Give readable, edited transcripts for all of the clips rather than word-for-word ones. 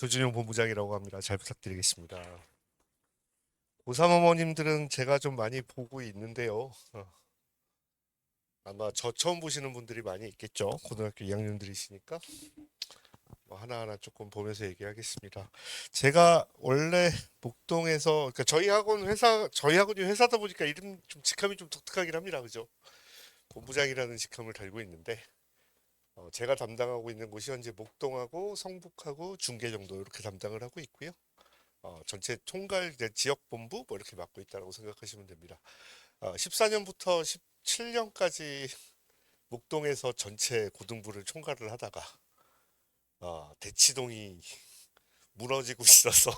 조준용 본부장이라고 합니다. 잘 부탁드리겠습니다. 고3 어머님들은 제가 좀 많이 보고 있는데요. 아마 저 처음 보시는 분들이 많이 있겠죠. 고등학교 2학년들이시니까 뭐 하나하나 조금 보면서 얘기하겠습니다. 제가 원래 목동에서, 그러니까 저희 학원이 회사다 보니까 이름 좀 직함이 좀 독특하긴 합니다. 그죠? 본부장이라는 직함을 달고 있는데 제가 담당하고 있는 곳이 현재 목동하고 성북하고 중계 정도 이렇게 담당을 하고 있고요. 전체 총괄 이제 지역본부 뭐 이렇게 맡고 있다고 생각하시면 됩니다. 14년부터 17년까지 목동에서 전체 고등부를 총괄을 하다가 대치동이 무너지고 있어서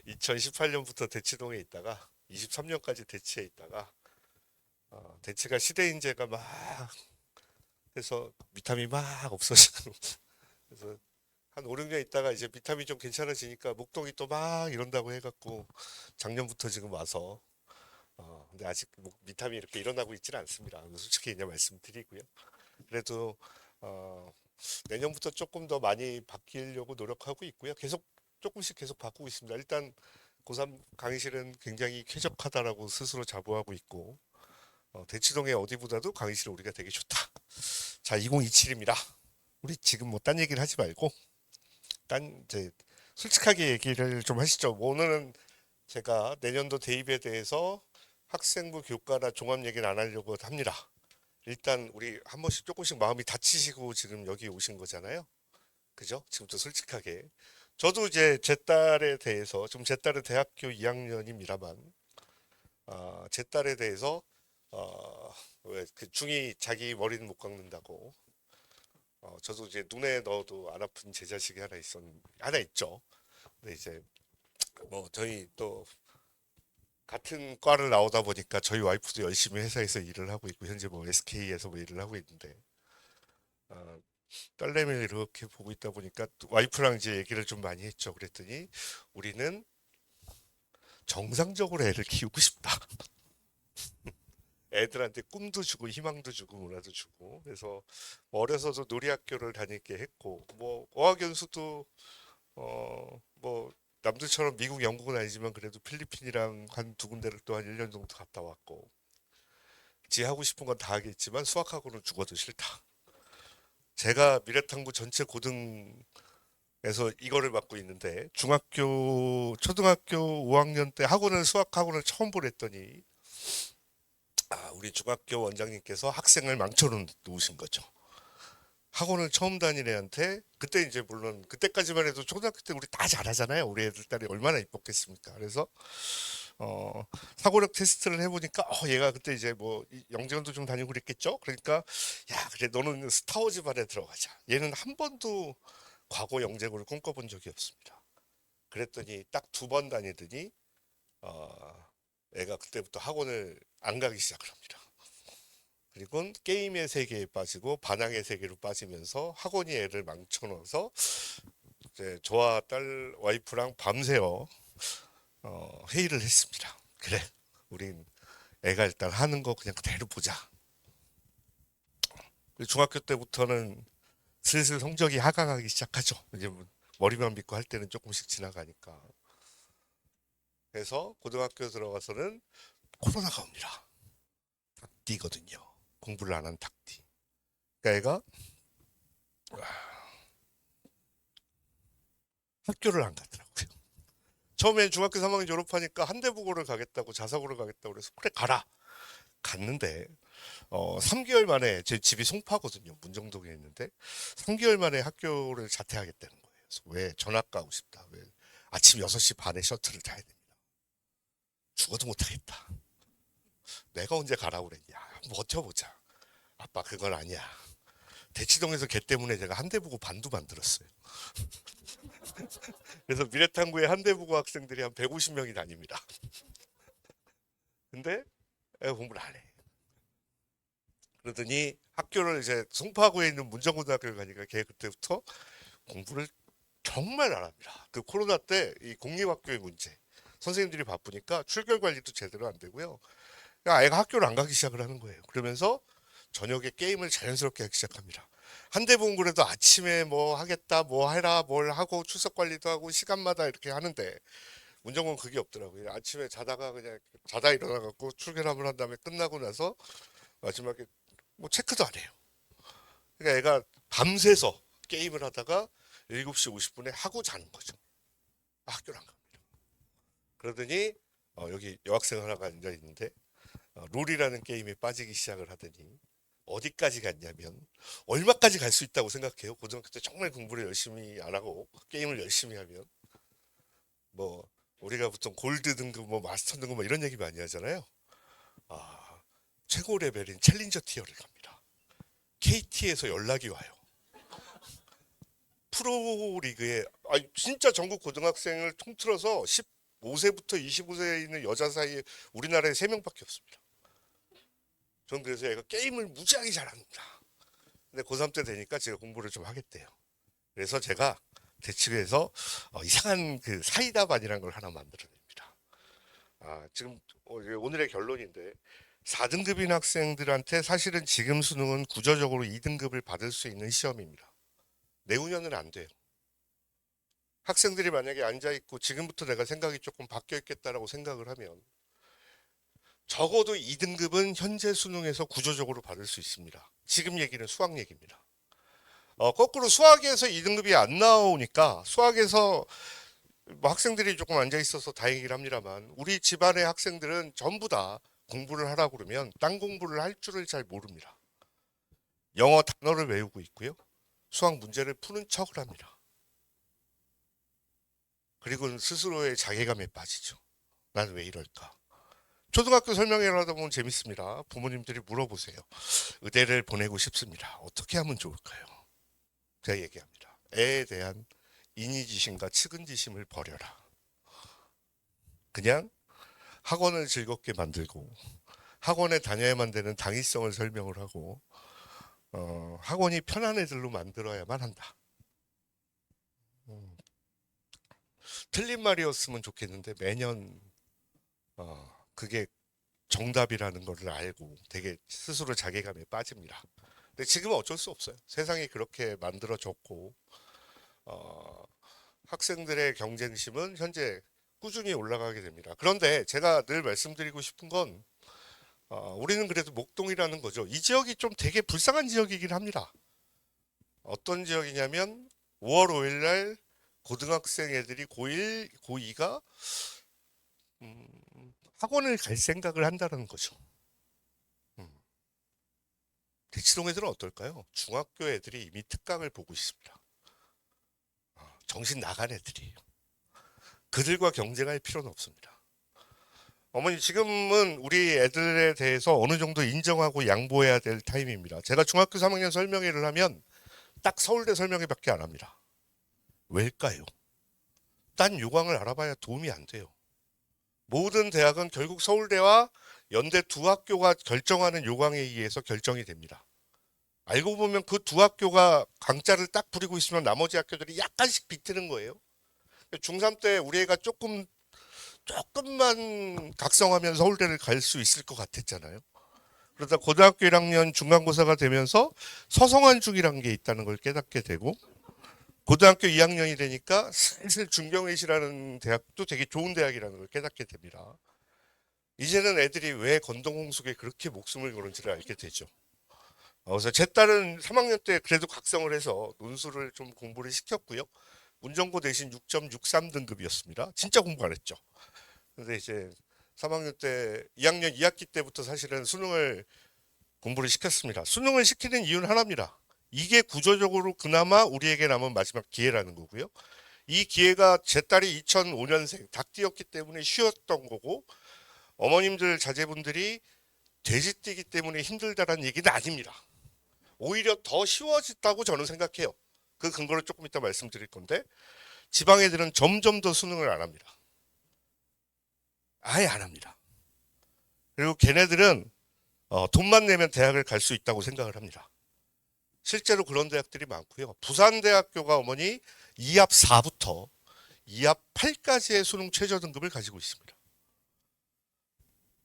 2018년부터 대치동에 있다가 23년까지 대치에 있다가 대치가 시대인재가 막 해서 미탐이 막 없어지고 그래서 한 5, 6년 있다가 이제 미탐이 좀 괜찮아지니까 목동이 또 막 이런다고 해갖고 작년부터 지금 와서 근데 아직 미탐이 이렇게 일어나고 있지는 않습니다. 솔직히 그냥 말씀드리고요. 그래도 어, 내년부터 조금 더 많이 바뀌려고 노력하고 있고요. 계속 조금씩 계속 바꾸고 있습니다. 일단 고3 강의실은 굉장히 쾌적하다라고 스스로 자부하고 있고 대치동의 어디보다도 강의실은 우리가 되게 좋다. 자, 2027입니다. 우리 지금 뭐 딴 얘기를 하지 말고 딴 이제 솔직하게 얘기를 좀 하시죠. 뭐 오늘은 제가 내년도 대입에 대해서 학생부 교과나 종합 얘기는 안 하려고 합니다. 일단 우리 한 번씩 조금씩 마음이 다치시고 지금 여기 오신 거잖아요. 그죠? 지금부터 솔직하게. 저도 이제 제 딸에 대해서 좀 제 딸은 대학교 2학년입니다만 제 딸에 대해서 왜그 중이 자기 머리는 못 깎는다고 저도 이제 눈에 넣어도 안 아픈 제 자식이 하나 있죠. 근데 이제 뭐 저희 또 같은 과를 나오다 보니까 저희 와이프도 열심히 회사에서 일을 하고 있고 현재 뭐 SK에서 뭐 일을 하고 있는데 어, 딸내미를 이렇게 보고 있다 보니까 또 와이프랑 이제 얘기를 좀 많이 했죠. 그랬더니 우리는 정상적으로 애를 키우고 싶다. 애들한테 꿈도 주고 희망도 주고 문화도 주고 그래서 뭐 어려서도 놀이학교를 다니게 했고 뭐 어학연수도 뭐 남들처럼 미국 영국은 아니지만 그래도 필리핀이랑 한 두 군데를 또 한 1년 정도 갔다 왔고 지 하고 싶은 건 다 하겠지만 수학하고는 죽어도 싫다. 제가 미래탐구 전체 고등에서 이거를 맡고 있는데 초등학교 5학년 때 수학 학원을 처음 보랬더니 우리 중학교 원장님께서 학생을 망쳐 놓으신 거죠. 학원을 처음 다닌 애한테 그때 이제 물론 그때까지만 해도 초등학교 때 우리 다 잘하잖아요. 우리 애들 딸이 얼마나 이뻤겠습니까. 그래서 사고력 테스트를 해보니까 얘가 그때 이제 뭐 영재원도 좀 다니고 그랬겠죠. 그러니까 야 그래 너는 스타워즈 반에 들어가자. 얘는 한 번도 과거 영재고를 꿈꿔본 적이 없습니다. 그랬더니 딱 두 번 다니더니 애가 그때부터 학원을 안 가기 시작을 합니다. 그리고 게임의 세계에 빠지고 반항의 세계로 빠지면서 학원이 애를 망쳐넣어서 이제 저와 딸 와이프랑 밤새워 회의를 했습니다. 그래, 우린 애가 일단 하는 거 그냥 그대로 보자. 중학교 때부터는 슬슬 성적이 하강하기 시작하죠. 이제 뭐 머리만 믿고 할 때는 조금씩 지나가니까. 그래서 고등학교 들어가서는 코로나가 옵니다. 닭띠거든요. 공부를 안 한 닭띠. 그러니까 애가 학교를 안 가더라고요. 처음에 중학교 3학년 졸업하니까 한대부고를 가겠다고 자사고를 가겠다고 그래서 그래 가라. 갔는데 3개월 만에 제 집이 송파거든요. 문정동에 있는데 3개월 만에 학교를 자퇴하겠다는 거예요. 그래서 왜 전학 가고 싶다. 왜 아침 6시 반에 셔틀을 타야 됩니다. 죽어도 못하겠다. 내가 언제 가라고 그랬냐. 한번 버텨보자. 아빠 그건 아니야. 대치동에서 걔 때문에 제가 한대부고 반도 만들었어요. 그래서 미래탐구에 한대부고 학생들이 한 150명이 다닙니다. 근데 애가 공부를 안 해. 그러더니 학교를 이제 송파구에 있는 문정고등학교를 가니까 걔 그때부터 공부를 정말 안 합니다. 그 코로나 때 이 공립학교의 문제. 선생님들이 바쁘니까 출결 관리도 제대로 안 되고요. 그냥 아이가 학교를 안 가기 시작을 하는 거예요. 그러면서 저녁에 게임을 자연스럽게 하기 시작합니다. 한대 보험그래도 아침에 뭐 하겠다, 뭐 해라, 뭘 하고 출석 관리도 하고 시간마다 이렇게 하는데 문정고는 그게 없더라고요. 아침에 자다가 그냥 자다 일어나갖고 출결함을 한 다음에 끝나고 나서 마지막에 뭐 체크도 안 해요. 그러니까 애가 밤새서 게임을 하다가 7시 50분에 하고 자는 거죠. 학교를 안 갑니다. 그러더니 여기 여학생 하나가 앉아 있는데 롤이라는 게임에 빠지기 시작을 하더니 어디까지 갔냐면 얼마까지 갈 수 있다고 생각해요. 고등학교 때 정말 공부를 열심히 안 하고 게임을 열심히 하면 뭐 우리가 보통 골드 등급 뭐 마스터 등급 뭐 이런 얘기 많이 하잖아요. 아, 최고 레벨인 챌린저 티어를 갑니다. KT에서 연락이 와요. 프로리그에 진짜 전국 고등학생을 통틀어서 15세부터 25세에 있는 여자 사이에 우리나라에 3명밖에 없습니다. 전 그래서 애가 게임을 무지하게 잘합니다. 근데 고3 때 되니까 제가 공부를 좀 하겠대요. 그래서 제가 대치구에서 이상한 그 사이다반이라는 걸 하나 만들어냅니다. 지금 오늘의 결론인데 4등급인 학생들한테 사실은 지금 수능은 구조적으로 2등급을 받을 수 있는 시험입니다. 내후년은 안 돼요. 학생들이 만약에 앉아있고 지금부터 내가 생각이 조금 바뀌어 있겠다라고 생각을 하면 적어도 2등급은 현재 수능에서 구조적으로 받을 수 있습니다. 지금 얘기는 수학 얘기입니다. 거꾸로 수학에서 2등급이 안 나오니까 수학에서 뭐 학생들이 조금 앉아있어서 다행이긴 합니다만 우리 집안의 학생들은 전부 다 공부를 하라고 그러면 딴 공부를 할 줄을 잘 모릅니다. 영어 단어를 외우고 있고요. 수학 문제를 푸는 척을 합니다. 그리고 스스로의 자괴감에 빠지죠. 난 왜 이럴까? 초등학교 설명회를 하다 보면 재밌습니다. 부모님들이 물어보세요. 의대를 보내고 싶습니다. 어떻게 하면 좋을까요? 제가 얘기합니다. 애에 대한 인위지심과 측은지심을 버려라. 그냥 학원을 즐겁게 만들고 학원에 다녀야만 되는 당위성을 설명을 하고 학원이 편한 애들로 만들어야만 한다. 틀린 말이었으면 좋겠는데 매년 그게 정답이라는 것을 알고 되게 스스로 자괴감에 빠집니다. 근데 지금은 어쩔 수 없어요. 세상이 그렇게 만들어졌고 학생들의 경쟁심은 현재 꾸준히 올라가게 됩니다. 그런데 제가 늘 말씀드리고 싶은 건 우리는 그래도 목동이라는 거죠. 이 지역이 좀 되게 불쌍한 지역이긴 합니다. 어떤 지역이냐면 5월 5일 날 고등학생 애들이 고1, 고2가 학원을 갈 생각을 한다는 거죠. 대치동 애들은 어떨까요? 중학교 애들이 이미 특강을 보고 있습니다. 정신 나간 애들이에요. 그들과 경쟁할 필요는 없습니다. 어머니 지금은 우리 애들에 대해서 어느 정도 인정하고 양보해야 될 타임입니다. 제가 중학교 3학년 설명회를 하면 딱 서울대 설명회밖에 안 합니다. 왜일까요? 딴 요강을 알아봐야 도움이 안 돼요. 모든 대학은 결국 서울대와 연대 두 학교가 결정하는 요강에 의해서 결정이 됩니다. 알고 보면 그 두 학교가 강짜를 딱 부리고 있으면 나머지 학교들이 약간씩 비트는 거예요. 중3 때 우리 애가 조금만 각성하면 서울대를 갈 수 있을 것 같았잖아요. 그러다 고등학교 1학년 중간고사가 되면서 서성한 중이라는 게 있다는 걸 깨닫게 되고 고등학교 2학년이 되니까 슬슬 중경외시라는 대학도 되게 좋은 대학이라는 걸 깨닫게 됩니다. 이제는 애들이 왜 건동홍숙에 그렇게 목숨을 걸은지를 알게 되죠. 그래서 제 딸은 3학년 때 그래도 각성을 해서 논술을 좀 공부를 시켰고요. 문정고 대신 6.63등급이었습니다. 진짜 공부 안 했죠. 근데 이제 3학년 때 2학년 2학기 때부터 사실은 수능을 공부를 시켰습니다. 수능을 시키는 이유는 하나입니다. 이게 구조적으로 그나마 우리에게 남은 마지막 기회라는 거고요. 이 기회가 제 딸이 2005년생 닭띠였기 때문에 쉬웠던 거고 어머님들 자제분들이 돼지띠기 때문에 힘들다라는 얘기는 아닙니다. 오히려 더 쉬워졌다고 저는 생각해요. 그 근거를 조금 이따 말씀드릴 건데 지방 애들은 점점 더 수능을 안 합니다. 아예 안 합니다. 그리고 걔네들은 돈만 내면 대학을 갈 수 있다고 생각을 합니다. 실제로 그런 대학들이 많고요. 부산대학교가 어머니 2합 4부터 2합 8까지의 수능 최저 등급을 가지고 있습니다.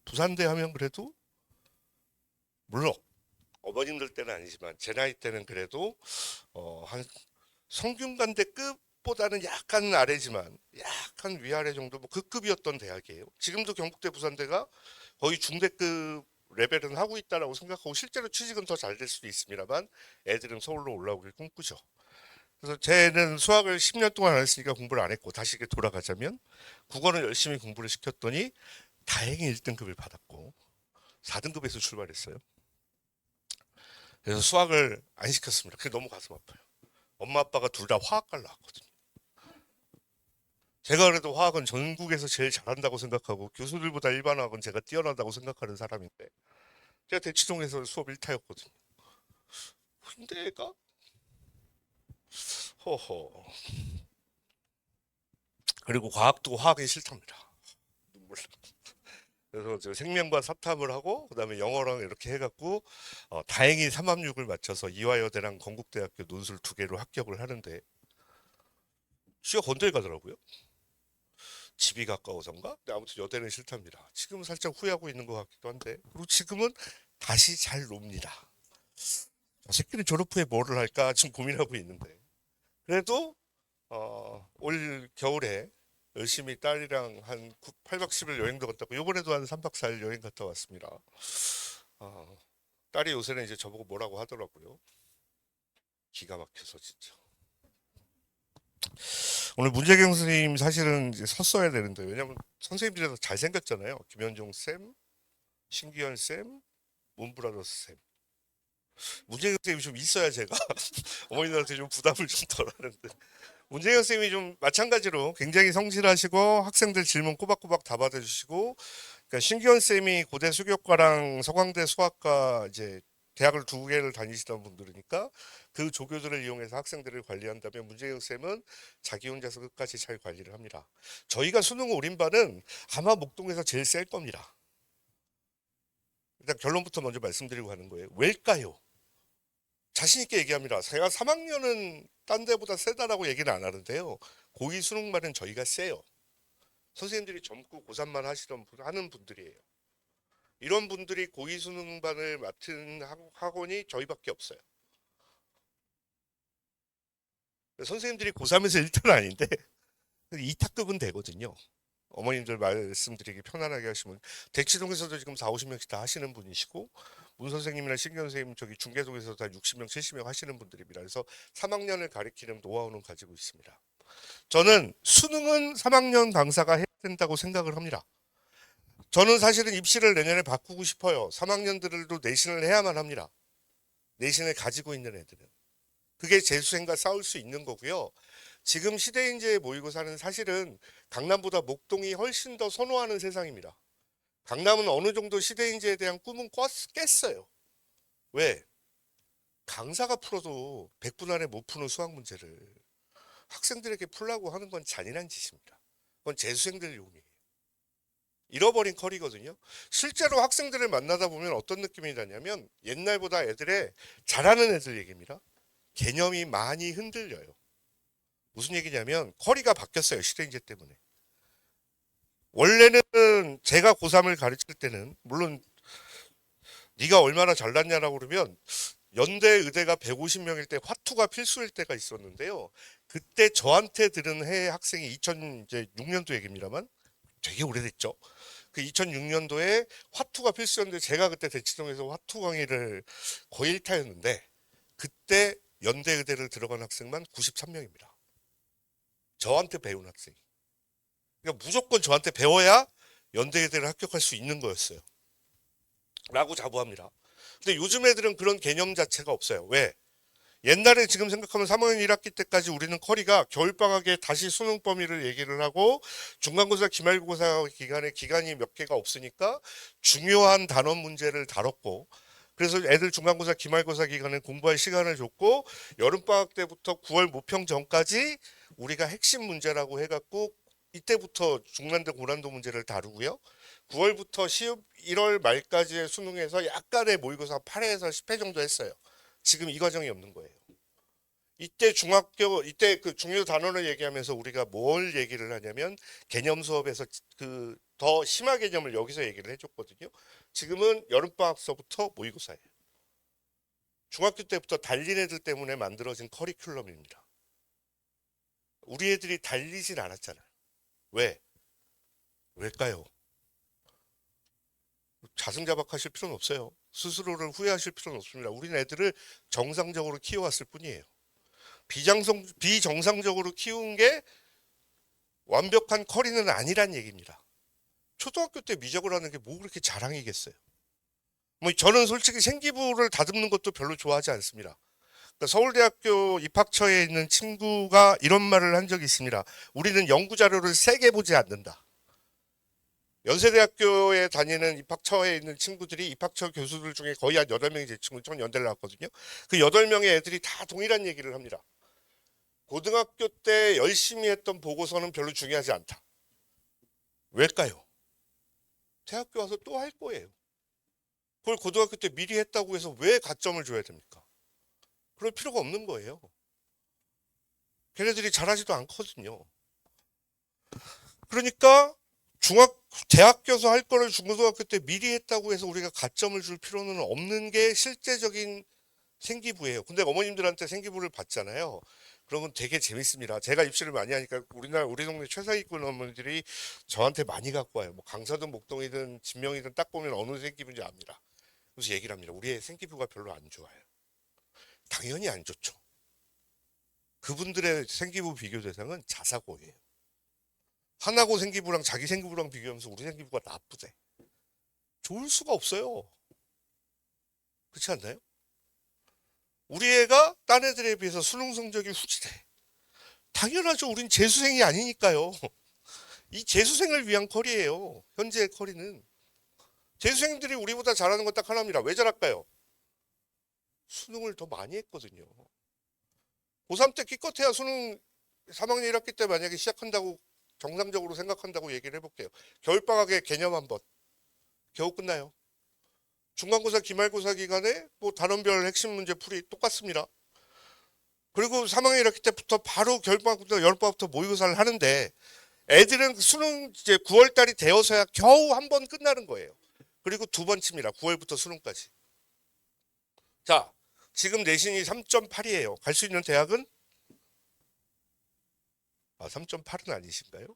부산대 하면 그래도 물론 어머님들 때는 아니지만 제 나이 때는 그래도 한 성균관대급보다는 약간 아래지만 약간 위아래 정도 뭐 그 급이었던 대학이에요. 지금도 경북대 부산대가 거의 중대급 레벨은 하고 있다라고 생각하고 실제로 취직은 더 잘 될 수도 있습니다만 애들은 서울로 올라오길 꿈꾸죠. 그래서 쟤는 수학을 10년 동안 안 했으니까 공부를 안 했고 다시 이렇게 돌아가자면 국어는 열심히 공부를 시켰더니 다행히 1등급을 받았고 4등급에서 출발했어요. 그래서 수학을 안 시켰습니다. 그게 너무 가슴 아파요. 엄마 아빠가 둘 다 화학과를 나왔거든요. 제가 그래도 화학은 전국에서 제일 잘한다고 생각하고 교수들보다 일반화학은 제가 뛰어나다고 생각하는 사람인데 제가 대치동에서 수업 1타였거든요. 근데 애가 허허. 그리고 과학도 화학이 싫답니다. 눈물 나. 그래서 저 생명과 사탐을 하고 그다음에 영어랑 이렇게 해갖고 다행히 3학육을 맞춰서 이화여대랑 건국대학교 논술 2개로 합격을 하는데 시가 건대 가더라고요. 집이 가까워서인가? 근데 아무튼 여대는 싫답니다. 지금은 살짝 후회하고 있는 것 같기도 한데 그리고 지금은 다시 잘 놉니다. 저 새끼는 졸업 후에 뭐를 할까 지금 고민하고 있는데 그래도 올 겨울에 열심히 딸이랑 한 8박 10일 여행도 갔다 왔고 요번에도 한 3박 4일 여행 갔다 왔습니다. 어, 딸이 요새는 이제 저보고 뭐라고 하더라고요. 기가 막혀서 진짜. 오늘 문재경 선생님 사실은 이제 섰어야 되는데 왜냐면 선생님들이 다 잘생겼잖아요. 김현종 쌤, 신기현 쌤, 문브라더스 쌤. 문재경 쌤이 좀 있어야 제가 어머니들한테 좀 부담을 좀 덜 하는데 문재경 쌤이 좀 마찬가지로 굉장히 성실하시고 학생들 질문 꼬박꼬박 다 받아주시고 그러니까 신기현 쌤이 고대 수교과랑 서강대 수학과 이제 대학을 2개를 다니시던 분들이니까 그 조교들을 이용해서 학생들을 관리한다면 문재경 쌤은 자기 혼자서 끝까지 잘 관리를 합니다. 저희가 수능 올인반은 아마 목동에서 제일 셀 겁니다. 일단 결론부터 먼저 말씀드리고 가는 거예요. 왜일까요? 자신 있게 얘기합니다. 제가 3학년은 딴 데보다 세다라고 얘기는 안 하는데요. 고2 수능반은 저희가 세요. 선생님들이 젊고 고3만 하는 분들이에요. 이런 분들이 고2 수능반을 맡은 학원이 저희밖에 없어요. 선생님들이 고3에서 1등 아닌데 2타급은 되거든요. 어머님들 말씀드리기 편안하게 하시면 대치동에서도 지금 4, 50명씩 다 하시는 분이시고 문 선생님이나 신경 선생님 저기 중계동에서 다 60명, 70명 하시는 분들입니다. 그래서 3학년을 가리키는 노하우는 가지고 있습니다. 저는 수능은 3학년 강사가 해야 된다고 생각을 합니다. 저는 사실은 입시를 내년에 바꾸고 싶어요. 3학년들도 내신을 해야만 합니다. 내신을 가지고 있는 애들은. 그게 재수생과 싸울 수 있는 거고요. 지금 시대인재에 모의고사는 사실은 강남보다 목동이 훨씬 더 선호하는 세상입니다. 강남은 어느 정도 시대인재에 대한 꿈은 깼어요. 왜? 강사가 풀어도 100분 안에 못 푸는 수학 문제를 학생들에게 풀라고 하는 건 잔인한 짓입니다. 그건 재수생들 용이에요. 잃어버린 커리거든요. 실제로 학생들을 만나다 보면 어떤 느낌이 나냐면 옛날보다 애들의 잘하는 애들 얘기입니다. 개념이 많이 흔들려요. 무슨 얘기냐면 커리가 바뀌었어요. 시대인재 때문에. 원래는 제가 고3을 가르칠 때는 물론 네가 얼마나 잘났냐라고 그러면 연대 의대가 150명일 때 화투가 필수일 때가 있었는데요. 그때 저한테 들은 해 학생이 2006년도 얘기입니다만 되게 오래됐죠. 그 2006년도에 화투가 필수였는데 제가 그때 대치동에서 화투 강의를 거의 1타였는데 그때 연대 의대를 들어간 학생만 93명입니다. 저한테 배운 학생. 그러니까 무조건 저한테 배워야 연대 의대를 합격할 수 있는 거였어요. 라고 자부합니다. 근데 요즘 애들은 그런 개념 자체가 없어요. 왜? 옛날에 지금 생각하면 3학년 1학기 때까지 우리는 커리가 겨울방학에 다시 수능 범위를 얘기를 하고 중간고사, 기말고사 기간에 기간이 몇 개가 없으니까 중요한 단원 문제를 다뤘고 그래서 애들 중간고사, 기말고사 기간에 공부할 시간을 줬고 여름방학 때부터 9월 모평 전까지 우리가 핵심 문제라고 해갖고 이때부터 중간대 고난도 문제를 다루고요. 9월부터 11월 말까지의 수능에서 약간의 모의고사 8회에서 10회 정도 했어요. 지금 이 과정이 없는 거예요. 이때 그 중요 단원을 얘기하면서 우리가 뭘 얘기를 하냐면 개념 수업에서 그 더 심화 개념을 여기서 얘기를 해줬거든요. 지금은 여름방학서부터 모의고사예요. 중학교 때부터 달린 애들 때문에 만들어진 커리큘럼입니다. 우리 애들이 달리진 않았잖아요. 왜? 왜일까요? 자승자박하실 필요는 없어요. 스스로를 후회하실 필요는 없습니다. 우리는 애들을 정상적으로 키워왔을 뿐이에요. 비정상적으로 키운 게 완벽한 커리는 아니란 얘기입니다. 초등학교 때 미적을 하는 게 뭐 그렇게 자랑이겠어요. 뭐 저는 솔직히 생기부를 다듬는 것도 별로 좋아하지 않습니다. 그러니까 서울대학교 입학처에 있는 친구가 이런 말을 한 적이 있습니다. 우리는 연구 자료를 세게 보지 않는다. 연세대학교에 다니는 입학처에 있는 친구들이 입학처 교수들 중에 거의 한 8명이 제 친구, 전 연대를 나왔거든요. 그 8명의 애들이 다 동일한 얘기를 합니다. 고등학교 때 열심히 했던 보고서는 별로 중요하지 않다. 왜일까요? 대학교 와서 또 할 거예요. 그걸 고등학교 때 미리 했다고 해서 왜 가점을 줘야 됩니까? 그럴 필요가 없는 거예요. 걔네들이 잘하지도 않거든요. 그러니까 대학 교수 할 거를 중고등학교 때 미리 했다고 해서 우리가 가점을 줄 필요는 없는 게 실제적인 생기부예요. 근데 어머님들한테 생기부를 받잖아요. 그러면 되게 재밌습니다. 제가 입시를 많이 하니까 우리 동네 최상위권 어머니들이 저한테 많이 갖고 와요. 뭐 강서든 목동이든 진명이든 딱 보면 어느 생기부인지 압니다. 그래서 얘기를 합니다. 우리의 생기부가 별로 안 좋아요. 당연히 안 좋죠. 그분들의 생기부 비교 대상은 자사고예요. 하나고 생기부랑 자기 생기부랑 비교하면서 우리 생기부가 나쁘대. 좋을 수가 없어요. 그렇지 않나요? 우리 애가 딴 애들에 비해서 수능 성적이 후지대. 당연하죠. 우린 재수생이 아니니까요. 이 재수생을 위한 커리예요. 현재의 커리는. 재수생들이 우리보다 잘하는 건 딱 하나입니다. 왜 잘할까요? 수능을 더 많이 했거든요. 고3 때 기껏해야 수능 3학년 1학기 때 만약에 시작한다고 정상적으로 생각한다고 얘기를 해볼게요. 겨울방학에 개념 한번. 겨우 끝나요. 중간고사, 기말고사 기간에 뭐 단원별 핵심 문제 풀이 똑같습니다. 그리고 3학년 1학기 때부터 바로 겨울방학부터 여름방학부터 모의고사를 하는데 애들은 수능 이제 9월 달이 되어서야 겨우 한 번 끝나는 거예요. 그리고 두 번 칩니다. 9월부터 수능까지. 자, 지금 내신이 3.8이에요. 갈 수 있는 대학은? 3.8은 아니신가요?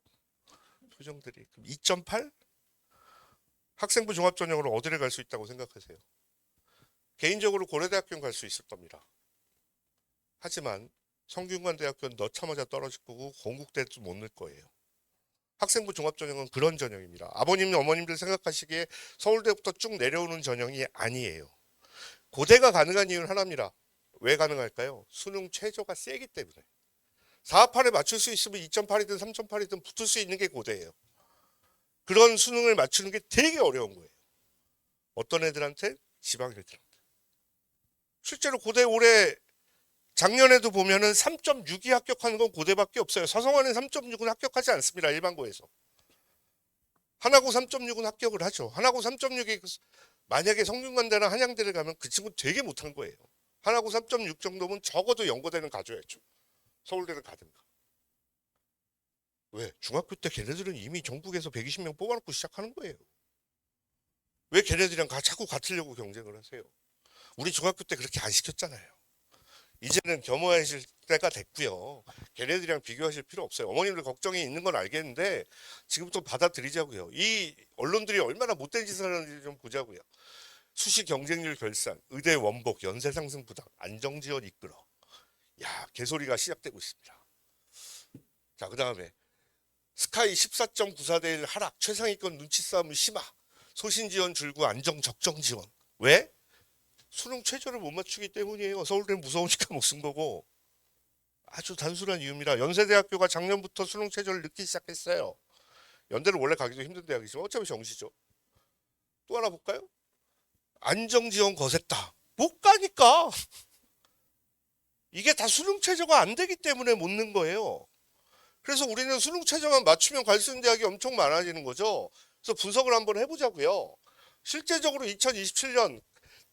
표정들이. 그럼 2.8? 학생부 종합전형으로 어디를 갈 수 있다고 생각하세요? 개인적으로 고려대학교는 갈 수 있을 겁니다. 하지만 성균관대학교는 넣자마자 떨어질 거고 건국대도 못 넣을 거예요. 학생부 종합전형은 그런 전형입니다. 아버님, 어머님들 생각하시기에 서울대부터 쭉 내려오는 전형이 아니에요. 고대가 가능한 이유는 하나입니다. 왜 가능할까요? 수능 최저가 세기 때문에. 4.8에 맞출 수 있으면 2.8이든 3.8이든 붙을 수 있는 게 고대예요. 그런 수능을 맞추는 게 되게 어려운 거예요. 어떤 애들한테? 지방 애들한테. 실제로 고대 올해 작년에도 보면은 3.6이 합격하는 건 고대밖에 없어요. 서성원은 3.6은 합격하지 않습니다. 일반고에서. 하나고 3.6은 합격을 하죠. 하나고 3.6이 만약에 성균관대나 한양대를 가면 그 친구 되게 못한 거예요. 하나고 3.6 정도면 적어도 연고대는 가져야죠. 서울대를 가든가. 왜? 중학교 때 걔네들은 이미 전국에서 120명 뽑아놓고 시작하는 거예요. 왜 걔네들이랑 자꾸 같으려고 경쟁을 하세요? 우리 중학교 때 그렇게 안 시켰잖아요. 이제는 겸허하실 때가 됐고요. 걔네들이랑 비교하실 필요 없어요. 어머님들 걱정이 있는 건 알겠는데 지금부터 받아들이자고요. 이 언론들이 얼마나 못된 짓을 하는지 좀 보자고요. 수시 경쟁률 결산, 의대 원복, 연세 상승 부담, 안정지원 이끌어. 야, 개소리가 시작되고 있습니다. 자, 그 다음에 스카이 14.94대 1 하락, 최상위권 눈치 싸움은 심화, 소신 지원 줄고 안정 적정 지원. 왜? 수능 최저를 못 맞추기 때문이에요. 서울대는 무서우니까 못 쓴 거고. 아주 단순한 이유입니다. 연세대학교가 작년부터 수능 최저를 늦기 시작했어요. 연대를 원래 가기도 힘든 대학이지만 어차피 정시죠. 또 하나 볼까요? 안정지원 거셌다. 못 가니까. 이게 다 수능 최저가 안 되기 때문에 못 넣는 거예요. 그래서 우리는 수능 최저만 맞추면 갈 수 있는 대학이 엄청 많아지는 거죠. 그래서 분석을 한번 해보자고요. 실제적으로 2027년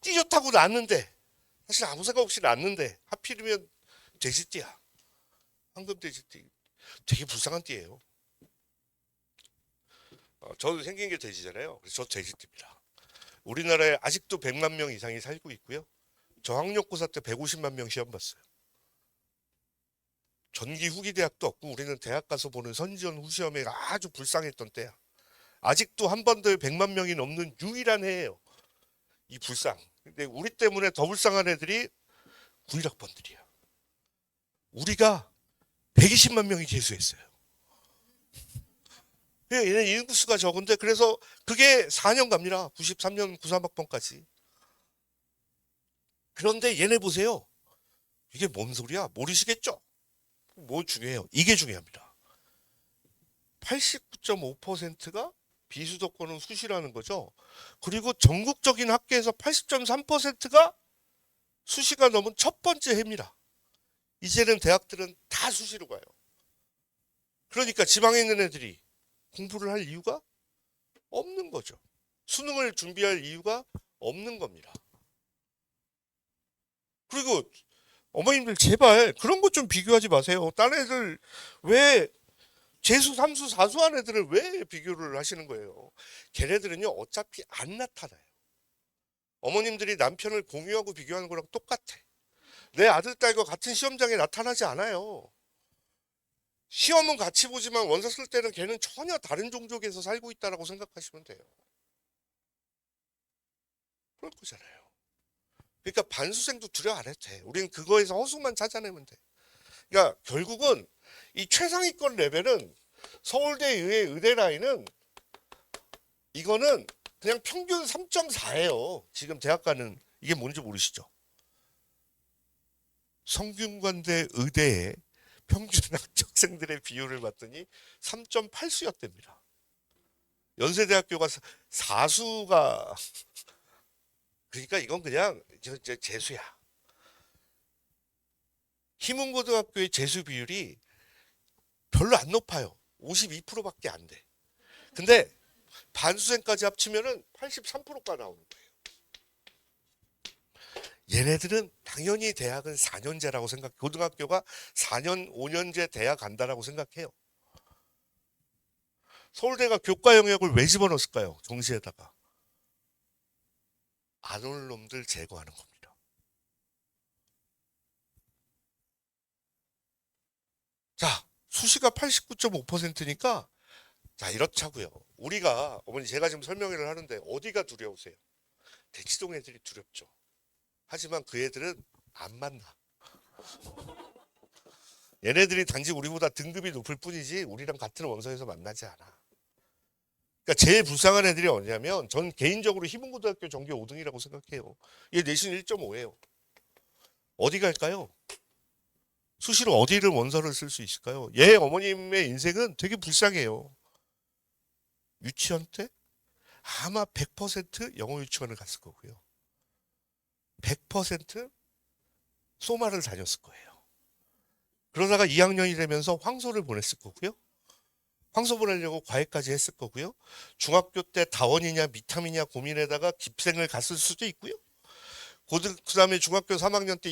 띠좋다고 났는데 사실 아무 생각 없이 났는데 하필이면 돼지띠야. 황금 돼지띠. 되게 불쌍한 띠예요. 저도 생긴 게 돼지잖아요. 그래서 저 돼지띠입니다. 우리나라에 아직도 100만 명 이상이 살고 있고요. 저 학력고사 때 150만 명 시험 봤어요. 전기 후기 대학도 없고 우리는 대학 가서 보는 선지원 후시험에 아주 불쌍했던 때야. 아직도 한 번도에 100만 명이 넘는 유일한 해예요. 이 불쌍. 근데 우리 때문에 더 불쌍한 애들이 91학번들이야. 우리가 120만 명이 재수했어요. 얘는 인구수가 적은데 그래서 그게 4년 갑니다. 93년 93학번까지. 그런데 얘네 보세요. 이게 뭔 소리야? 모르시겠죠? 뭐 중요해요? 이게 중요합니다. 89.5%가 비수도권은 수시라는 거죠. 그리고 전국적인 학교에서 80.3%가 수시가 넘은 첫 번째 해입니다. 이제는 대학들은 다 수시로 가요. 그러니까 지방에 있는 애들이 공부를 할 이유가 없는 거죠. 수능을 준비할 이유가 없는 겁니다. 그리고 어머님들 제발 그런 것 좀 비교하지 마세요. 다른 애들 왜 재수, 삼수, 사수한 애들을 왜 비교를 하시는 거예요? 걔네들은요 어차피 안 나타나요. 어머님들이 남편을 공유하고 비교하는 거랑 똑같아. 내 아들, 딸과 같은 시험장에 나타나지 않아요. 시험은 같이 보지만 원서 쓸 때는 걔는 전혀 다른 종족에서 살고 있다라고 생각하시면 돼요. 그럴 거잖아요. 그러니까 반수생도 두려워 안 해도 돼. 우리는 그거에서 허수만 찾아내면 돼. 그러니까 결국은 이 최상위권 레벨은 서울대 의대 의대 라인은 이거는 그냥 평균 3.4예요. 지금 대학 가는 이게 뭔지 모르시죠? 성균관대 의대의 평균 합격생들의 비율을 봤더니 3.8수였답니다. 연세대학교가 4수가 그러니까 이건 그냥 재수야. 희문고등학교의 재수 비율이 별로 안 높아요. 52%밖에 안 돼. 근데 반수생까지 합치면은 83%가 나오는 거예요. 얘네들은 당연히 대학은 4년제라고 생각, 고등학교가 4년, 5년제 대학 간다라고 생각해요. 서울대가 교과 영역을 왜 집어넣었을까요? 정시에다가. 안 올 놈들 제거하는 겁니다. 자, 수시가 89.5%니까 자, 이렇자고요. 우리가 어머니 제가 지금 설명을 하는데 어디가 두려우세요? 대치동 애들이 두렵죠. 하지만 그 애들은 안 만나. 얘네들이 단지 우리보다 등급이 높을 뿐이지 우리랑 같은 원서에서 만나지 않아. 그러니까 제일 불쌍한 애들이 어디냐면 전 개인적으로 희문고등학교 전교 5등이라고 생각해요. 얘 내신 1.5예요. 어디 갈까요? 수시로 어디를 원서를 쓸 수 있을까요? 얘 어머님의 인생은 되게 불쌍해요. 유치원 때 아마 100% 영어 유치원을 갔을 거고요. 100% 소마를 다녔을 거예요. 그러다가 2학년이 되면서 황소를 보냈을 거고요. 황소 보내려고 과외까지 했을 거고요. 중학교 때 다원이냐 미탐이냐 고민에다가 깁생을 갔을 수도 있고요. 그 다음에 중학교 3학년 때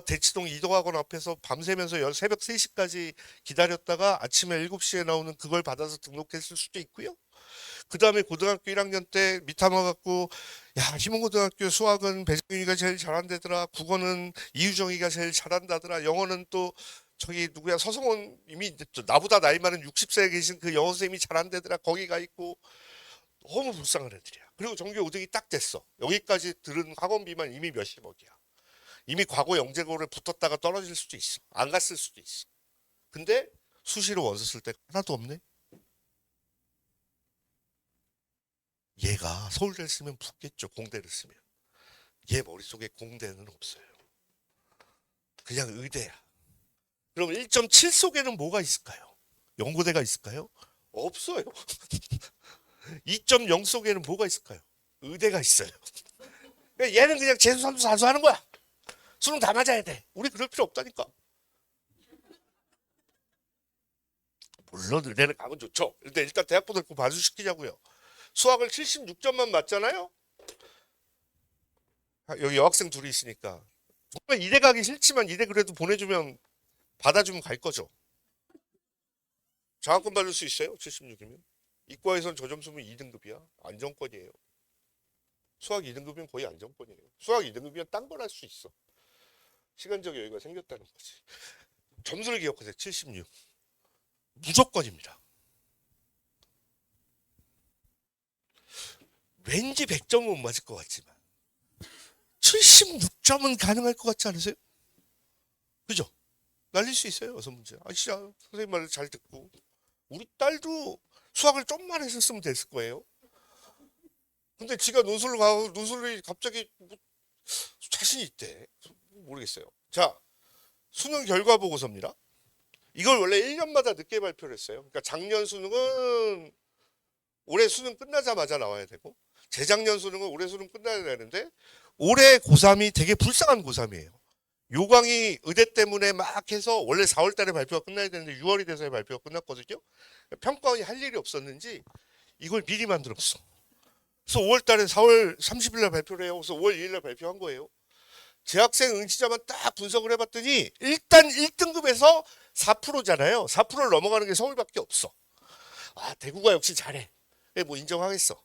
대치동 이도학원 앞에서 밤새면서 새벽 3시까지 기다렸다가 아침에 7시에 나오는 그걸 받아서 등록했을 수도 있고요. 그 다음에 고등학교 1학년 때 미탐 와갖고 야 희문고등학교 수학은 배정윤이가 제일 잘한다더라. 국어는 이유정이가 제일 잘한다더라. 영어는 또 저기 누구야 서성원 이미 나보다 나이 많은 60세에 계신 그 영어 선생님이 잘한다더라. 거기 가 있고 너무 불쌍한 애들이야. 그리고 전교 5등이 딱 됐어. 여기까지 들은 학원비만 이미 몇십억이야. 이미 과거 영재고를 붙었다가 떨어질 수도 있어. 안 갔을 수도 있어. 근데 수시로 원서 쓸 때 하나도 없네. 얘가 서울대를 쓰면 붙겠죠. 공대를 쓰면. 얘 머릿속에 공대는 없어요. 그냥 의대야. 그럼 1.7 속에는 뭐가 있을까요? 연고대가 있을까요? 없어요. 2.0 속에는 뭐가 있을까요? 의대가 있어요. 얘는 그냥 재수, 삼수, 사수 하는 거야. 수능 다 맞아야 돼. 우리 그럴 필요 없다니까. 물론 의대는 가면 좋죠. 근데 일단 대학보다 그 반수시키자고요. 수학을 76점만 맞잖아요. 여기 여학생 둘이 있으니까 정말 이대 가기 싫지만 이대 그래도 보내주면 받아주면 갈 거죠. 장학금 받을 수 있어요. 76이면. 이과에선 저 점수면 2등급이야. 안정권이에요. 수학 2등급이면 거의 안정권이에요. 수학 2등급이면 딴 걸 할 수 있어. 시간적 여유가 생겼다는 거지. 점수를 기억하세요. 76. 무조건입니다. 왠지 100점은 못 맞을 것 같지만 76점은 가능할 것 같지 않으세요? 그죠? 날릴 수 있어요. 어서 문제. 아, 진짜 선생님 말을 잘 듣고 우리 딸도 수학을 좀만 했었으면 됐을 거예요. 근데 지가 논술을 가고 논술이 갑자기 뭐 자신이 있대. 모르겠어요. 자, 수능 결과 보고서입니다. 이걸 원래 1년마다 늦게 발표를 했어요. 그러니까 작년 수능은 올해 수능 끝나자마자 나와야 되고 재작년 수능은 올해 수능 끝나야 되는데 올해 고3이 되게 불쌍한 고3이에요. 요강이 의대 때문에 막 해서 원래 4월 달에 발표가 끝나야 되는데 6월이 돼서 발표가 끝났거든요. 평가원이 할 일이 없었는지 이걸 미리 만들었어. 그래서 5월 달에 4월 30일 날 발표를 해요. 그래서 5월 2일 날 발표한 거예요. 재학생 응시자만 딱 분석을 해봤더니 일단 1등급에서 4%잖아요. 4%를 넘어가는 게 서울밖에 없어. 아, 대구가 역시 잘해. 뭐 인정하겠어.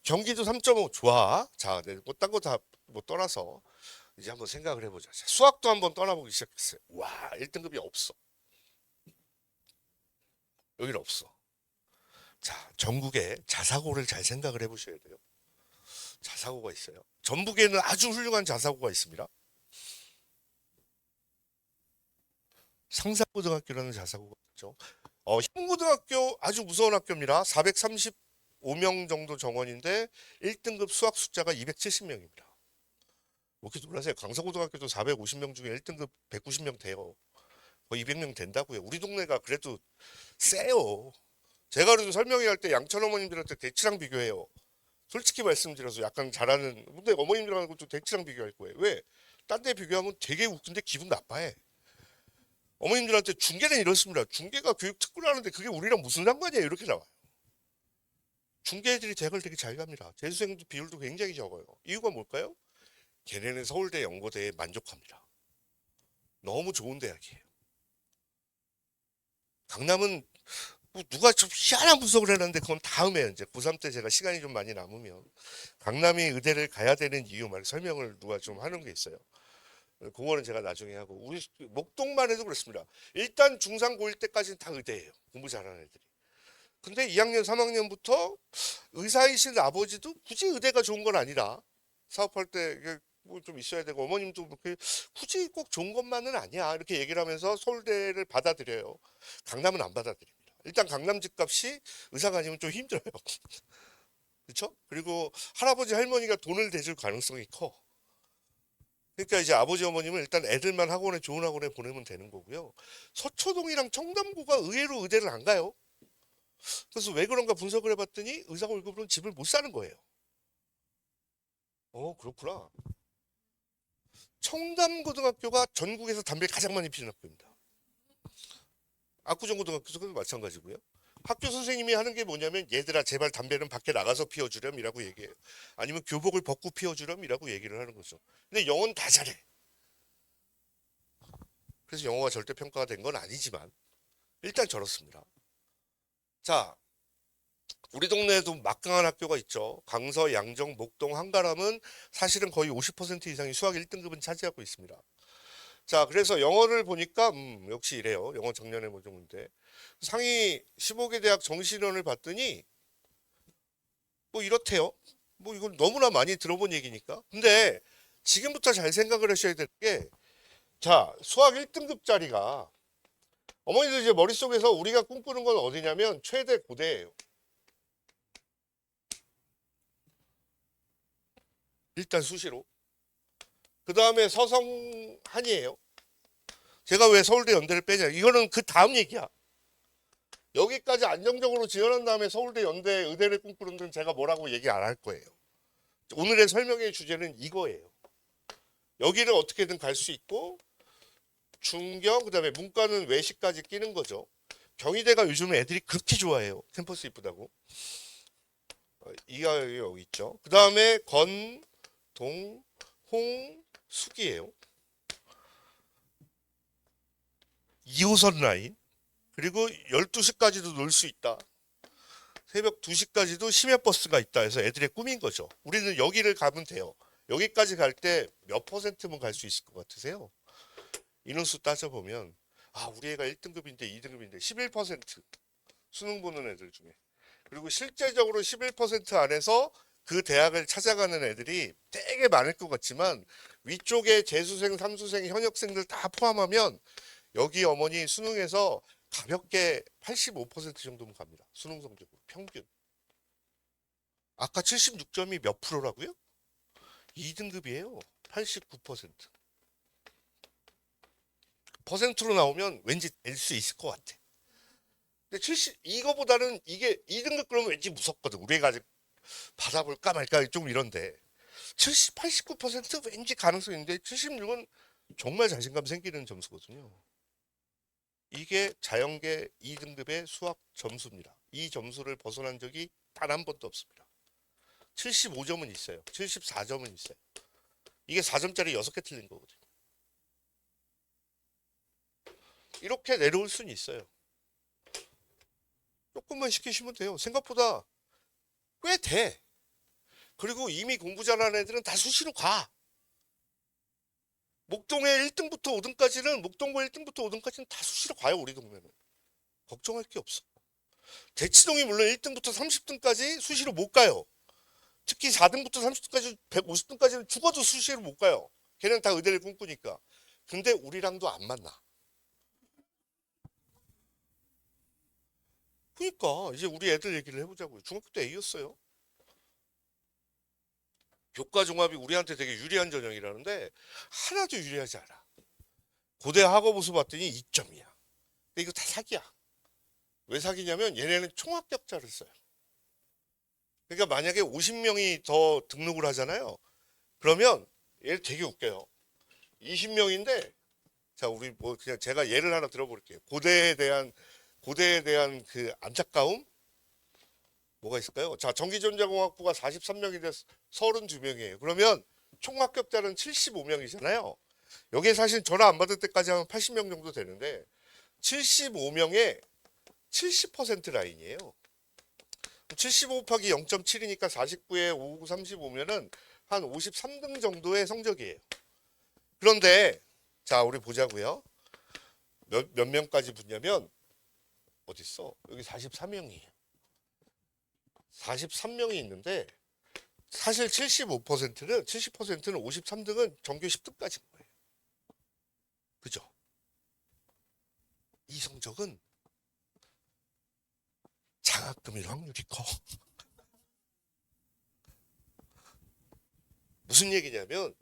경기도 3.5 좋아. 자, 뭐 딴 거 다 뭐 떠나서 이제 한번 생각을 해보자. 수학도 한번 떠나보기 시작했어요. 와, 1등급이 없어. 여기는 없어. 자, 전국에 자사고를 잘 생각을 해보셔야 돼요. 자사고가 있어요. 전북에는 아주 훌륭한 자사고가 있습니다. 상사고등학교라는 자사고가 있죠. 희문고등학교 아주 무서운 학교입니다. 435명 정도 정원인데 1등급 수학 숫자가 270명입니다. 뭐 이렇게 놀라세요. 강서고등학교도 450명 중에 1등급 190명 돼요. 거의 200명 된다고요. 우리 동네가 그래도 세요. 제가 그래도 설명회 할 때 양천 어머님들한테 대치랑 비교해요. 솔직히 말씀드려서 약간 잘하는, 근데 어머님들하고 또 대치랑 비교할 거예요. 왜? 딴 데 비교하면 되게 웃긴데 기분 나빠해. 어머님들한테 중계는 이렇습니다. 중계가 교육 특구를 하는데 그게 우리랑 무슨 상관이에요? 이렇게 나와요. 중계 애들이 대학을 되게 잘 갑니다. 재수생도 비율도 굉장히 적어요. 이유가 뭘까요? 걔네는 서울대 연고대에 만족합니다. 너무 좋은 대학이에요. 강남은 뭐 누가 좀 희한한 분석을 해놨는데 그건 다음에 이제 고3 때 제가 시간이 좀 많이 남으면 강남이 의대를 가야 되는 이유 말 설명을 누가 좀 하는 게 있어요. 그거는 제가 나중에 하고 우리 목동만 해도 그렇습니다. 일단 중3 고1 때까지는 다 의대예요. 공부 잘하는 애들이. 근데 2학년 3학년부터 의사이신 아버지도 굳이 의대가 좋은 건 아니라 사업할 때 뭐 좀 있어야 되고 어머님도 그렇게 굳이 꼭 좋은 것만은 아니야 이렇게 얘기를 하면서 서울대를 받아들여요. 강남은 안 받아들입니다. 일단 강남 집값이 의사가 아니면 좀 힘들어요. 그렇죠? 그리고 할아버지 할머니가 돈을 대줄 가능성이 커. 그러니까 이제 아버지 어머님은 일단 애들만 학원에 좋은 학원에 보내면 되는 거고요. 서초동이랑 청담고가 의외로 의대를 안 가요. 그래서 왜 그런가 분석을 해봤더니 의사 월급으로는 집을 못 사는 거예요. 그렇구나. 청담고등학교가 전국에서 담배를 가장 많이 피는 학교입니다. 압구정고등학교도 마찬가지고요. 학교 선생님이 하는 게 뭐냐면 얘들아 제발 담배는 밖에 나가서 피워주렴이라고 얘기해요. 아니면 교복을 벗고 피워주렴이라고 얘기를 하는 거죠. 근데 영어는 다 잘해. 그래서 영어가 절대평가가 된 건 아니지만 일단 저렇습니다. 자, 우리 동네에도 막강한 학교가 있죠. 강서, 양정, 목동, 한가람은 사실은 거의 50% 이상이 수학 1등급은 차지하고 있습니다. 자, 그래서 영어를 보니까 역시 이래요. 영어 작년에 뭐 정도인데 상위 15개 대학 정시인원을 봤더니 뭐 이렇대요. 뭐 이건 너무나 많이 들어본 얘기니까. 근데 지금부터 잘 생각을 하셔야 될 게, 자, 수학 1등급짜리가 어머니들 이제 머릿속에서 우리가 꿈꾸는 건 어디냐면 최대 고대예요. 일단 수시로. 그 다음에 서성한이에요. 제가 왜 서울대 연대를 빼냐. 이거는 그 다음 얘기야. 여기까지 안정적으로 지원한 다음에 서울대 연대 의대를 꿈꾸는 건 제가 뭐라고 얘기 안 할 거예요. 오늘의 설명의 주제는 이거예요. 여기를 어떻게든 갈 수 있고 중경 그다음에 문과는 외시까지 끼는 거죠. 경희대가 요즘 애들이 그렇게 좋아해요. 캠퍼스 이쁘다고. 이가 여기 있죠. 그 다음에 건, 동, 홍, 숙이에요. 2호선 라인. 그리고 12시까지도 놀 수 있다. 새벽 2시까지도 심야버스가 있다 해서 애들의 꿈인 거죠. 우리는 여기를 가면 돼요. 여기까지 갈 때 몇 퍼센트면 갈 수 있을 것 같으세요? 인원수 따져보면 우리 애가 1등급인데 2등급인데 11% 수능 보는 애들 중에. 그리고 실제적으로 11% 안에서 그 대학을 찾아가는 애들이 되게 많을 것 같지만 위쪽에 재수생, 삼수생, 현역생들 다 포함하면 여기 어머니 수능에서 가볍게 85% 정도면 갑니다. 수능 성적으로 평균. 아까 76점이 몇 프로라고요? 2등급이에요. 89%. 퍼센트로 나오면 왠지 낼 수 있을 것 같아. 근데 이거보다는 이게 2등급 그러면 왠지 무섭거든. 우리가 아직 받아볼까 말까 좀 이런데 89% 왠지 가능성이 있는데 76은 정말 자신감 생기는 점수거든요. 이게 자연계 2등급의 수학 점수입니다. 이 점수를 벗어난 적이 단 한 번도 없습니다. 75점은 있어요. 74점은 있어요. 이게 4점짜리 6개 틀린 거거든요. 이렇게 내려올 수는 있어요. 조금만 시키시면 돼요. 생각보다 꽤 돼. 그리고 이미 공부 잘하는 애들은 다 수시로 가. 목동에 1등부터 5등까지는 목동고 1등부터 5등까지는 다 수시로 가요. 우리 동네는. 걱정할 게 없어. 대치동이 물론 1등부터 30등까지 수시로 못 가요. 특히 4등부터 30등까지 150등까지는 죽어도 수시로 못 가요. 걔는 다 의대를 꿈꾸니까. 근데 우리랑도 안 만나. 그러니까 이제 우리 애들 얘기를 해보자고요. 중학교 때 A였어요. 교과 종합이 우리한테 되게 유리한 전형이라는데 하나도 유리하지 않아. 고대 학업우수 봤더니 2점이야. 근데 이거 다 사기야. 왜 사기냐면 얘네는 총합격자를 써요. 그러니까 만약에 50명이 더 등록을 하잖아요. 그러면 얘 되게 웃겨요. 20명인데 자 우리 뭐 그냥 제가 예를 하나 들어볼게요. 고대에 대한 그 안타까움 뭐가 있을까요? 자 전기전자공학부가 43명인데 32명이에요. 그러면 총 합격자는 75명이잖아요. 여기에 사실 전화 안 받을 때까지 하면 80명 정도 되는데 75명의 70% 라인이에요. 75 곱하기 0.7이니까 49에 5, 35면은 한 53등 정도의 성적이에요. 그런데 자 우리 보자고요. 몇 명까지 붙냐면 어딨어? 여기 43명이에요. 43명이 있는데 사실 70%는 53등은 전교 10등까지인 거예요. 그죠? 이 성적은 장학금일 확률이 커. 무슨 얘기냐면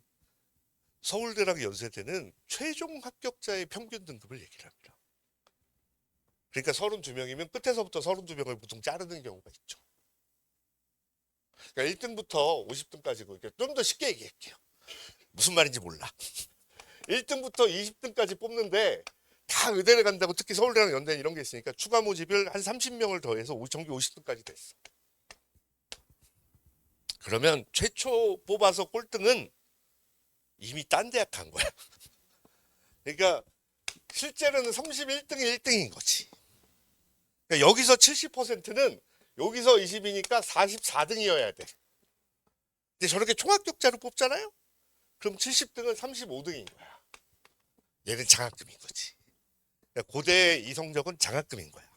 서울대랑 연세대는 최종 합격자의 평균 등급을 얘기를 합니다. 그러니까 32명이면 끝에서부터 32명을 보통 자르는 경우가 있죠. 그러니까 1등부터 50등까지고 좀 더 쉽게 얘기할게요. 무슨 말인지 몰라. 1등부터 20등까지 뽑는데 다 의대를 간다고 특히 서울대랑 연대 이런 게 있으니까 추가 모집을 한 30명을 더해서 전교 50등까지 됐어. 그러면 최초 뽑아서 꼴등은 이미 딴 대학 간 거야. 그러니까 실제로는 31등이 1등인 거지. 그러니까 여기서 70%는 여기서 20이니까 44등이어야 돼. 근데 저렇게 총합격자로 뽑잖아요? 그럼 70등은 35등인 거야. 얘는 장학금인 거지. 그러니까 고대의 이 성적은 장학금인 거야.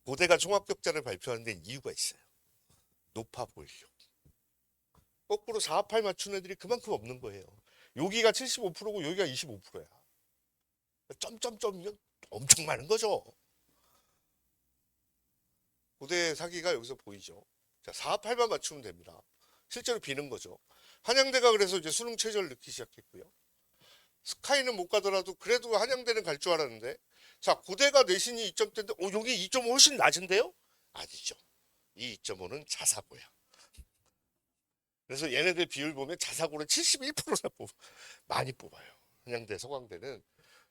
고대가 총합격자를 발표하는 데 이유가 있어요. 높아 보이려고. 거꾸로 4, 8 맞춘 애들이 그만큼 없는 거예요. 여기가 75%고 여기가 25%야. 점점점이면 엄청 많은 거죠. 고대 사기가 여기서 보이죠. 자, 4, 8만 맞추면 됩니다. 실제로 비는 거죠. 한양대가 그래서 이제 수능 최저를 넣기 시작했고요. 스카이는 못 가더라도 그래도 한양대는 갈 줄 알았는데 자 고대가 내신이 2점대인데 여기 2.5 훨씬 낮은데요? 아니죠. 이 2.5는 자사고야. 그래서 얘네들 비율 보면 자사고를 71%나 많이 뽑아요. 한양대, 서강대는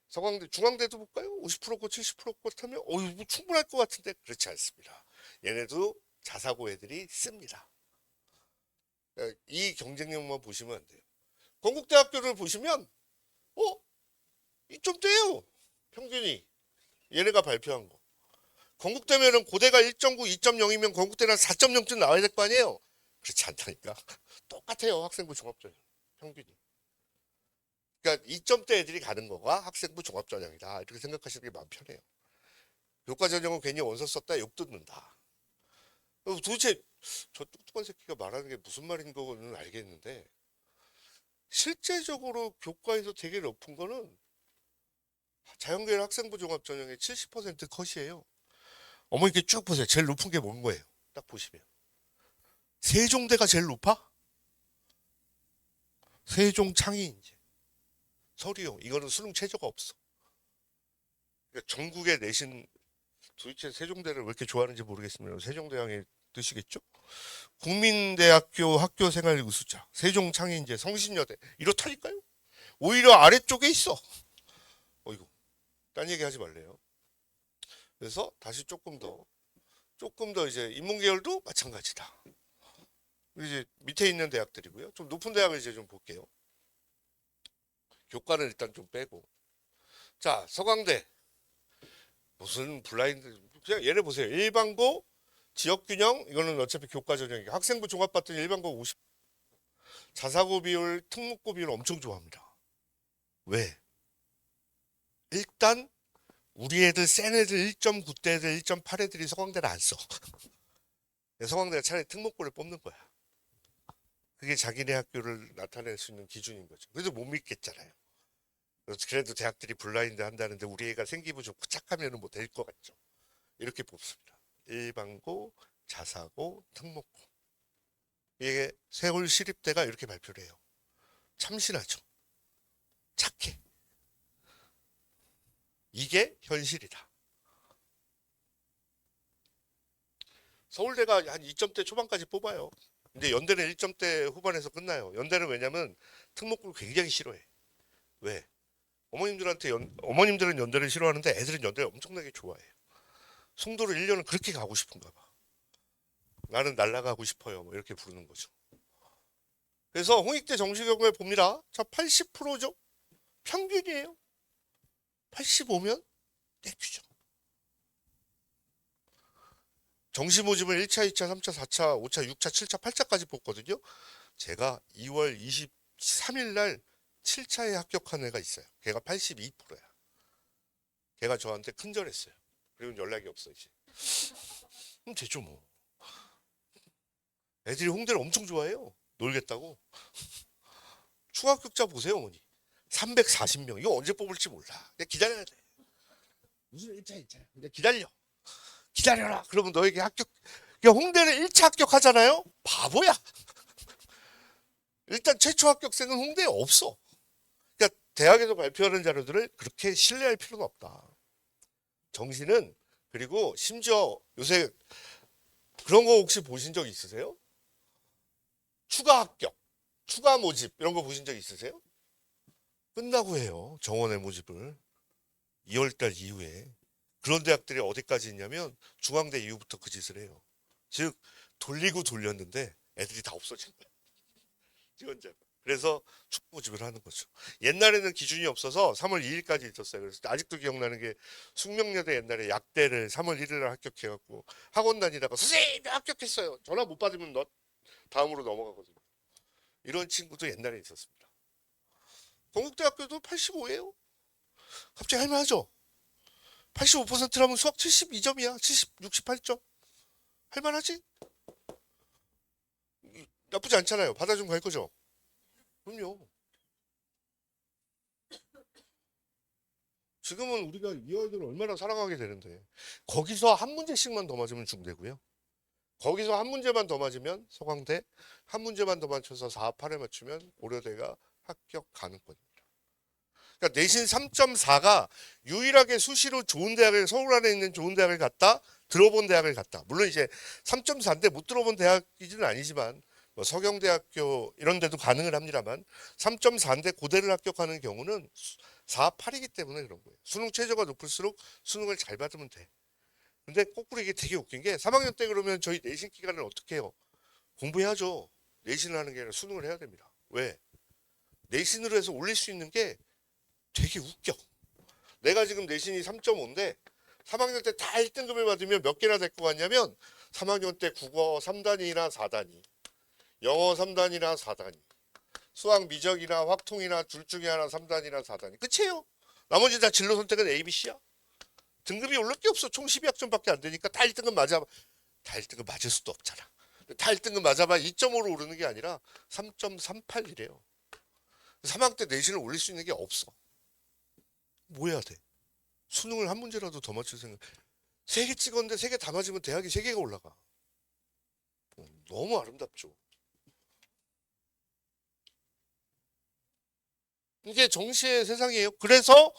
서강대, 중앙대도 볼까요? 50%고 70%고 하면 이거 충분할 것 같은데 그렇지 않습니다. 얘네도 자사고 애들이 씁니다. 이 경쟁력만 보시면 안 돼요. 건국대학교를 보시면 2점대예요. 평균이 얘네가 발표한 거. 건국대면은 고대가 1.9, 2.0이면 건국대는 4.0쯤 나와야 될 거 아니에요? 그렇지 않다니까. 똑같아요. 학생부 종합전형 평균이. 그러니까 2점대 애들이 가는 거가 학생부 종합전형이다. 이렇게 생각하시는 게 마음 편해요. 교과전형은 괜히 원서 썼다 욕 듣는다. 도대체 저 뚱뚱한 새끼가 말하는 게 무슨 말인 거는 알겠는데 실제적으로 교과에서 되게 높은 거는 자연계열 학생부 종합전형의 70% 컷이에요. 어머니께 쭉 보세요. 제일 높은 게 뭔 거예요? 딱 보시면. 세종대가 제일 높아? 세종 창의인재. 서리용. 이거는 수능 최저가 없어. 그러니까 전국에 내신 도대체 세종대를 왜 이렇게 좋아하는지 모르겠습니다. 세종대왕의 뜻이겠죠? 국민대학교 학교생활 우수자. 세종 창의인재 성신여대. 이렇다니까요? 오히려 아래쪽에 있어. 어이구. 딴 얘기 하지 말래요. 그래서 다시 조금 더 이제 인문계열도 마찬가지다. 이제 밑에 있는 대학들이고요. 좀 높은 대학을 이제 좀 볼게요. 교과는 일단 좀 빼고. 자, 서강대. 무슨 블라인드. 그냥 얘네 보세요. 일반고, 지역균형. 이거는 어차피 교과 전형이고. 학생부 종합 봤더니 일반고 50. 자사고 비율, 특목고 비율 엄청 좋아합니다. 왜? 일단 우리 애들 센 애들 1.9대 애들 1.8 애들이 서강대를 안 써. 서강대가 차라리 특목고를 뽑는 거야. 그게 자기네 학교를 나타낼 수 있는 기준인 거죠. 그래도 못 믿겠잖아요. 그래도 대학들이 블라인드 한다는데 우리 애가 생기부 좋고 착하면 뭐 될 것 같죠. 이렇게 뽑습니다. 일반고, 자사고, 특목고. 이게 서울 시립대가 이렇게 발표를 해요. 참신하죠. 착해. 이게 현실이다. 서울대가 한 2점대 초반까지 뽑아요. 근데 연대는 1점대 후반에서 끝나요. 연대는 왜냐면 특목고를 굉장히 싫어해. 왜? 어머님들은 연대를 싫어하는데 애들은 연대를 엄청나게 좋아해요. 송도를 1년은 그렇게 가고 싶은가 봐. 나는 날아가고 싶어요. 뭐 이렇게 부르는 거죠. 그래서 홍익대 정시경을 봅니다. 자, 80%죠? 평균이에요. 85면 땡큐죠. 정시 모집은 1차, 2차, 3차, 4차, 5차, 6차, 7차, 8차까지 뽑거든요. 제가 2월 23일 날 7차에 합격한 애가 있어요. 걔가 82%야. 걔가 저한테 큰절했어요. 그리고 연락이 없어 이제. 그럼 되죠 뭐. 애들이 홍대를 엄청 좋아해요. 놀겠다고. 추가 합격자 보세요 어머니. 340명. 이거 언제 뽑을지 몰라. 그냥 기다려야 돼. 무슨 1차, 2차. 근데 기다려라. 그러면 너에게 합격. 그러니까 홍대는 1차 합격하잖아요. 바보야. 일단 최초 합격생은 홍대에 없어. 그러니까 대학에서 발표하는 자료들을 그렇게 신뢰할 필요는 없다. 정시는 그리고 심지어 요새 그런 거 혹시 보신 적 있으세요? 추가 합격, 추가 모집 이런 거 보신 적 있으세요? 끝나고 해요. 정원의 모집을 2월달 이후에. 그런 대학들이 어디까지 있냐면 중앙대 이후부터 그 짓을 해요. 즉 돌리고 돌렸는데 애들이 다 없어진 거야. 지원자가. 그래서 추가 모집을 하는 거죠. 옛날에는 기준이 없어서 3월 2일까지 있었어요. 그래서 아직도 기억나는 게 숙명여대 옛날에 약대를 3월 1일 날 합격해갖고 학원 다니다가 선생님 합격했어요. 전화 못 받으면 너 다음으로 넘어가거든요. 이런 친구도 옛날에 있었습니다. 건국대학교도 85예요. 갑자기 할만하죠? 85%라면 수학 72점이야. 68점. 할만하지? 나쁘지 않잖아요. 받아주면 갈 거죠? 그럼요. 지금은 우리가 이 아이들을 얼마나 사랑하게 되는데 거기서 한 문제씩만 더 맞으면 중대고요. 거기서 한 문제만 더 맞으면 서강대, 한 문제만 더 맞춰서 4, 8에 맞추면 고려대가 합격 가능권입니다. 그러니까 내신 3.4가 유일하게 수시로 좋은 대학을 서울 안에 있는 좋은 대학을 갔다 들어본 대학을 갔다. 물론 이제 3.4인데 못 들어본 대학이지는 아니지만 뭐 서경대학교 이런 데도 가능을 합니다만 3.4인데 고대를 합격하는 경우는 4, 8이기 때문에 그런 거예요. 수능 최저가 높을수록 수능을 잘 받으면 돼. 근데 거꾸로 이게 되게 웃긴 게 3학년 때 그러면 저희 내신 기간을 어떻게 해요? 공부해야죠. 내신을 하는 게 아니라 수능을 해야 됩니다. 왜? 내신으로 해서 올릴 수 있는 게 되게 웃겨. 내가 지금 내신이 3.5인데 3학년 때 다 1등급을 받으면 몇 개나 데리고 갔냐면 3학년 때 국어 3단위나 4단위, 영어 3단위나 4단위, 수학 미적이나 확통이나 둘 중에 하나 3단위나 4단위. 끝이에요. 나머지 다 진로 선택은 A, B, C야. 등급이 오를 게 없어. 총 12학점밖에 안 되니까 다 1등급 맞아. 다 1등급 맞을 수도 없잖아. 다 1등급 맞아봐 2.5로 오르는 게 아니라 3.38이래요. 3학년 때 내신을 올릴 수 있는 게 없어. 뭐 해야 돼? 수능을 한 문제라도 더 맞출 생각. 3개 찍었는데 3개 다 맞으면 대학이 3개가 올라가. 너무 아름답죠. 이게 정시의 세상이에요. 그래서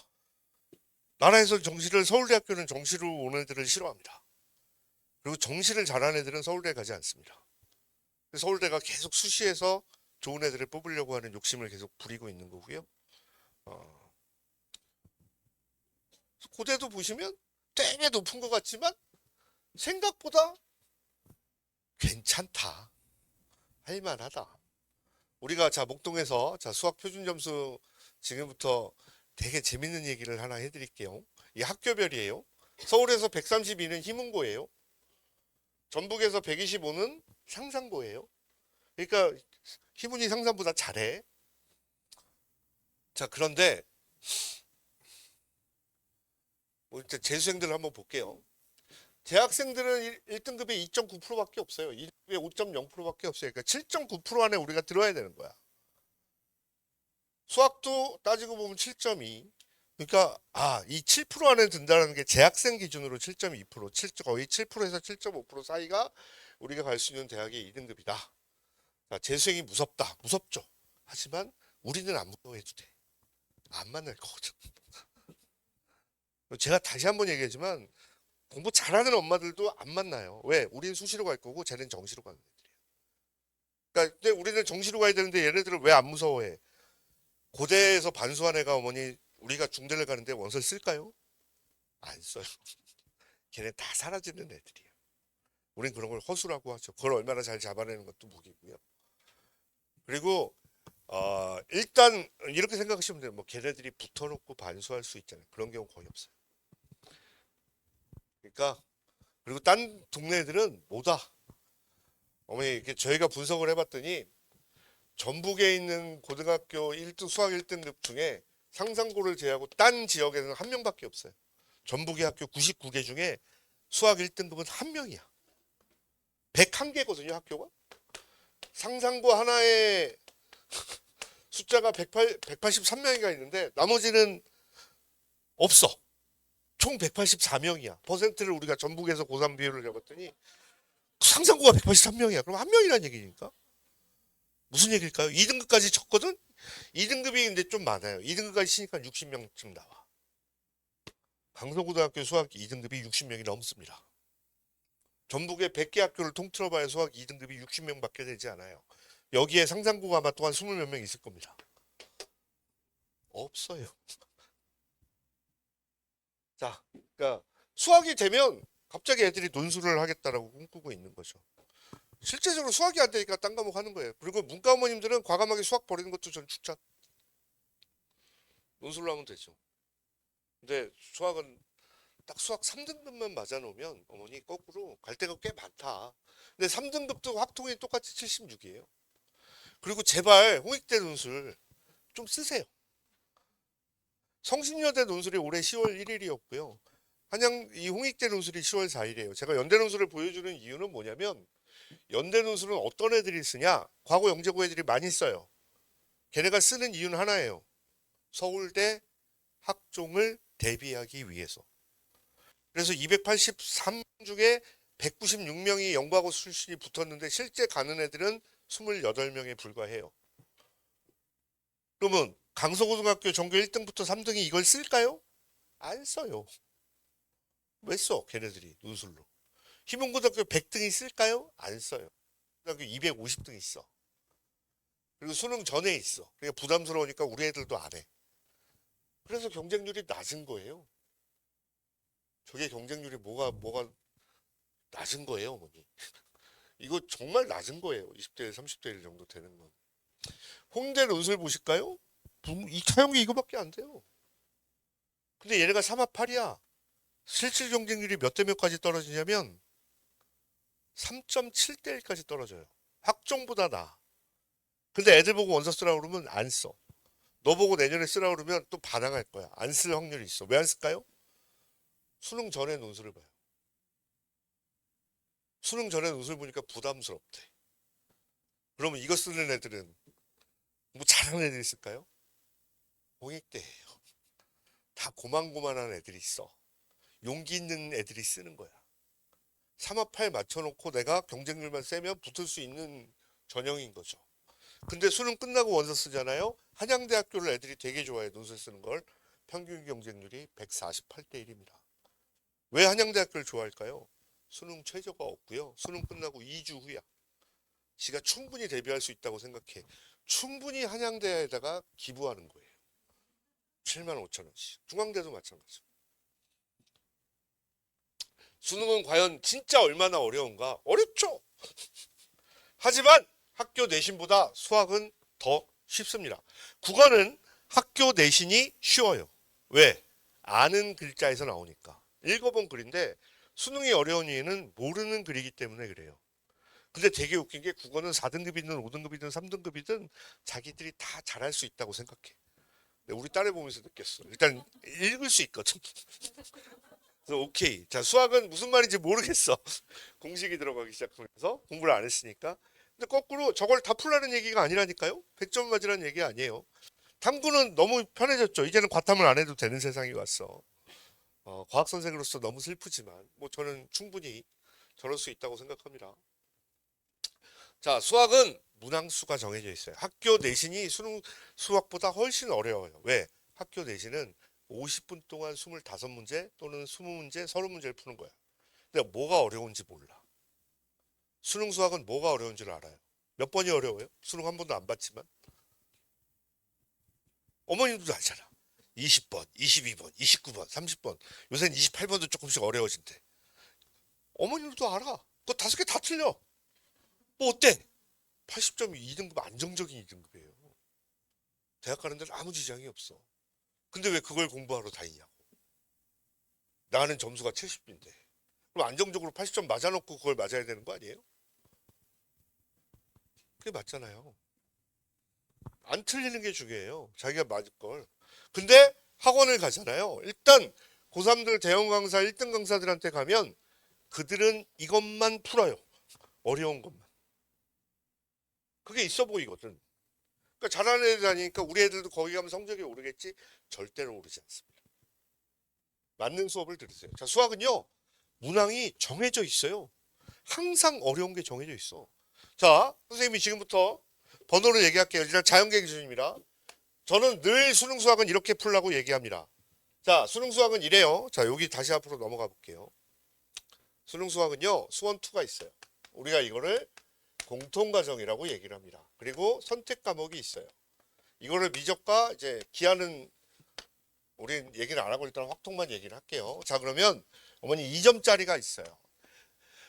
나라에서 정시를, 서울대학교는 정시로 오는 애들을 싫어합니다. 그리고 정시를 잘하는 애들은 서울대에 가지 않습니다. 서울대가 계속 수시해서 좋은 애들을 뽑으려고 하는 욕심을 계속 부리고 있는 거고요. 고대도 보시면 되게 높은 것 같지만 생각보다 괜찮다. 할만하다. 우리가 자 목동에서 자 수학 표준 점수 지금부터 되게 재밌는 얘기를 하나 해드릴게요. 이 학교별이에요. 서울에서 132는 희문고예요. 전북에서 125는 상산고예요. 그러니까 희문이 상산보다 잘해. 자 그런데 뭐 이제 재수생들을 한번 볼게요. 대학생들은 1등급에 2.9%밖에 없어요. 1등급에 5.0%밖에 없어요. 그러니까 7.9% 안에 우리가 들어야 되는 거야. 수학도 따지고 보면 7.2. 그러니까 이 7% 안에 든다는 게 재학생 기준으로 7.2%, 거의 7%에서 7.5% 사이가 우리가 갈 수 있는 대학의 2등급이다. 자, 재수생이 무섭다. 무섭죠. 하지만 우리는 안 무서워해도 돼. 안 만날 거거든. 제가 다시 한번 얘기하지만 공부 잘하는 엄마들도 안 만나요. 왜? 우리는 수시로 갈 거고 쟤는 정시로 가는 애들이에요. 그러니까 근데 우리는 정시로 가야 되는데 얘네들은 왜 안 무서워해? 고대에서 반수한 애가 어머니 우리가 중대를 가는데 원서를 쓸까요? 안 써요. 걔네 다 사라지는 애들이에요. 우린 그런 걸 허수라고 하죠. 그걸 얼마나 잘 잡아내는 것도 무기고요. 그리고 일단 이렇게 생각하시면 돼요. 뭐 걔네들이 붙어놓고 반수할 수 있잖아요. 그런 경우 거의 없어요. 그러니까 그리고 딴 동네들은 뭐다. 어머니 이렇게 저희가 분석을 해봤더니 전북에 있는 고등학교 1등 수학 1등급 중에 상산고를 제외하고 딴 지역에는 한 명밖에 없어요. 전북의 학교 99개 중에 수학 1등급은 한 명이야. 101개거든요, 학교가. 상산고 하나에 숫자가 183명이가 있는데 나머지는 없어. 총 184명이야. 퍼센트를 우리가 전북에서 고3 비율을 잡았더니 상산고가 183명이야. 그럼 한 명이라는 얘기니까. 무슨 얘기일까요? 2등급까지 쳤거든? 2등급이 근데 좀 많아요. 2등급까지 치니까 60명쯤 나와. 강서고등학교 수학 2등급이 60명이 넘습니다. 전북의 100개 학교를 통틀어봐야 수학 2등급이 60명밖에 되지 않아요. 여기에 상산고가 아마 또한 20몇 명 있을 겁니다. 없어요. 자, 그러니까 수학이 되면 갑자기 애들이 논술을 하겠다라고 꿈꾸고 있는 거죠. 실제적으로 수학이 안 되니까 딴 과목 하는 거예요. 그리고 문과 어머님들은 과감하게 수학 버리는 것도 전 추천. 논술로 하면 되죠. 근데 수학은 딱 수학 3등급만 맞아놓으면 어머니 거꾸로 갈 데가 꽤 많다. 근데 3등급도 확통이 똑같이 76이에요. 그리고 제발 홍익대 논술 좀 쓰세요. 성신여대 논술이 올해 10월 1일이었고요. 한양 이 홍익대 논술이 10월 4일이에요. 제가 연대 논술을 보여주는 이유는 뭐냐면 연대 논술은 어떤 애들이 쓰냐? 과거 영재고 애들이 많이 써요. 걔네가 쓰는 이유는 하나예요. 서울대 학종을 대비하기 위해서. 그래서 283 중에 196명이 영과고 출신이 붙었는데 실제 가는 애들은 28명에 불과해요. 그러면 강서고등학교 전교 1등부터 3등이 이걸 쓸까요? 안 써요. 왜 써? 걔네들이 논술로. 희문고등학교 100등이 쓸까요? 안 써요. 고등학교 250등이 있어. 그리고 수능 전에 있어. 그러니까 부담스러우니까 우리 애들도 안 해. 그래서 경쟁률이 낮은 거예요. 저게 경쟁률이 뭐가 낮은 거예요, 어머니. 이거 정말 낮은 거예요. 20대, 30대 1 정도 되는 건. 홍대 논술 보실까요? 이 차용이 이거밖에 안 돼요. 근데 얘네가 3합 8이야. 실질 경쟁률이 몇 대 몇까지 떨어지냐면 3.7대 1까지 떨어져요. 학종보다 나아. 근데 애들 보고 원서 쓰라고 그러면 안 써. 너 보고 내년에 쓰라고 그러면 또 반항할 거야. 안 쓸 확률이 있어. 왜 안 쓸까요? 수능 전에 논술을 봐요. 수능 전에 논술 보니까 부담스럽대. 그러면 이거 쓰는 애들은 뭐 잘하는 애들 있을까요? 공익대예요. 다 고만고만한 애들이 있어. 용기 있는 애들이 쓰는 거야. 3합8 맞춰놓고 내가 경쟁률만 세면 붙을 수 있는 전형인 거죠. 근데 수능 끝나고 원서 쓰잖아요. 한양대학교를 애들이 되게 좋아해. 논술 쓰는 걸. 평균 경쟁률이 148대 1입니다. 왜 한양대학교를 좋아할까요? 수능 최저가 없고요. 수능 끝나고 2주 후야. 지가 충분히 대비할 수 있다고 생각해. 충분히 한양대에다가 기부하는 거예요. 7만 5천 원씩. 중앙대도 마찬가지. 수능은 과연 진짜 얼마나 어려운가? 어렵죠. 하지만 학교 내신보다 수학은 더 쉽습니다. 국어는 학교 내신이 쉬워요. 왜? 아는 글자에서 나오니까. 읽어본 글인데 수능이 어려운 이유는 모르는 글이기 때문에 그래요. 근데 되게 웃긴 게 국어는 4등급이든 5등급이든 3등급이든 자기들이 다 잘할 수 있다고 생각해. 근데 우리 딸을 보면서 느꼈어. 일단 읽을 수 있거든. 그래서 오케이. 자, 수학은 무슨 말인지 모르겠어. 공식이 들어가기 시작하면서 공부를 안 했으니까. 근데 거꾸로 저걸 다 풀라는 얘기가 아니라니까요. 100점 맞으라는 얘기 아니에요. 탐구는 너무 편해졌죠. 이제는 과탐을 안 해도 되는 세상이 왔어. 과학 선생으로서 너무 슬프지만 뭐 저는 충분히 저럴 수 있다고 생각합니다. 자, 수학은 문항수가 정해져 있어요. 학교 내신이 수능 수학보다 훨씬 어려워요. 왜? 학교 내신은 50분 동안 25문제 또는 20문제, 30문제를 푸는 거야. 근데 뭐가 어려운지 몰라. 수능 수학은 뭐가 어려운지를 알아요. 몇 번이 어려워요? 수능 한 번도 안 봤지만. 어머님도 알잖아. 20번, 22번, 29번, 30번. 요새는 28번도 조금씩 어려워진대. 어머님도 알아. 그거 5개 다 틀려. 뭐 어때? 80점이 2등급 안정적인 2등급이에요. 대학 가는 데는 아무 지장이 없어. 근데 왜 그걸 공부하러 다니냐고. 나는 점수가 70인데. 그럼 안정적으로 80점 맞아놓고 그걸 맞아야 되는 거 아니에요? 그게 맞잖아요. 안 틀리는 게 중요해요. 자기가 맞을 걸. 근데 학원을 가잖아요. 일단 고3들 대형 강사 1등 강사들한테 가면 그들은 이것만 풀어요. 어려운 것만. 그게 있어 보이거든. 그러니까 잘하는 애들 아니니까 우리 애들도 거기 가면 성적이 오르겠지? 절대로 오르지 않습니다. 맞는 수업을 들으세요. 자, 수학은요. 문항이 정해져 있어요. 항상 어려운 게 정해져 있어. 자, 선생님이 지금부터 번호를 얘기할게요. 일단 자연계 기준입니다. 저는 늘 수능 수학은 이렇게 풀라고 얘기합니다. 자, 수능 수학은 이래요. 자, 여기 다시 앞으로 넘어가 볼게요. 수능 수학은요. 수원2가 있어요. 우리가 이거를 공통과정이라고 얘기를 합니다. 그리고 선택 과목이 있어요. 이거를 미적과 이제 기하는 우린 얘기를 안 하고 일단 확통만 얘기를 할게요. 자, 그러면 어머니 2점짜리가 있어요.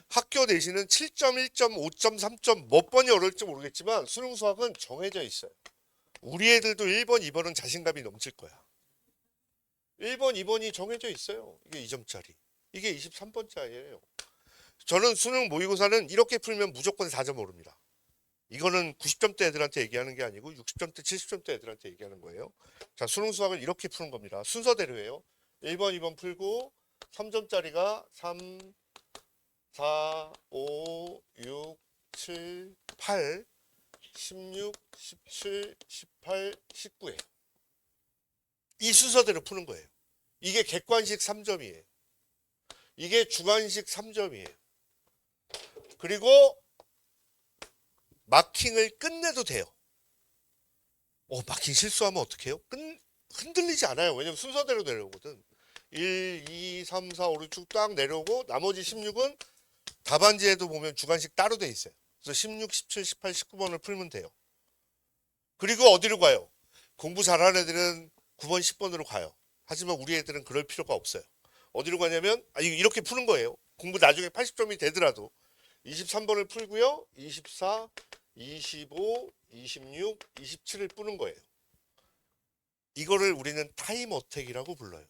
학교 내신은 7점, 1점, 5점, 3점 몇 번이 어려울지 모르겠지만 수능 수학은 정해져 있어요. 우리 애들도 1번, 2번은 자신감이 넘칠 거야. 1번, 2번이 정해져 있어요. 이게 2점짜리. 이게 23번짜리예요. 저는 수능 모의고사는 이렇게 풀면 무조건 4점 오릅니다. 이거는 90점대 애들한테 얘기하는 게 아니고 60점대, 70점대 애들한테 얘기하는 거예요. 자, 수능 수학을 이렇게 푸는 겁니다. 순서대로예요. 1번, 2번 풀고 3점짜리가 3, 4, 5, 6, 7, 8, 16, 17, 18, 19예요. 이 순서대로 푸는 거예요. 이게 객관식 3점이에요. 이게 주관식 3점이에요. 그리고 마킹을 끝내도 돼요. 마킹 실수하면 어떡해요? 흔들리지 않아요. 왜냐면 순서대로 내려오거든. 1, 2, 3, 4, 5, 6 쭉 딱 내려오고 나머지 16은 답안지에도 보면 주관식 따로 돼 있어요. 그래서 16, 17, 18, 19번을 풀면 돼요. 그리고 어디로 가요? 공부 잘하는 애들은 9번, 10번으로 가요. 하지만 우리 애들은 그럴 필요가 없어요. 어디로 가냐면 이렇게 푸는 거예요. 공부 나중에 80점이 되더라도 23번을 풀고요. 24, 25, 26, 27을 pu는 거예요. 이거를 우리는 타임 어택이라고 불러요.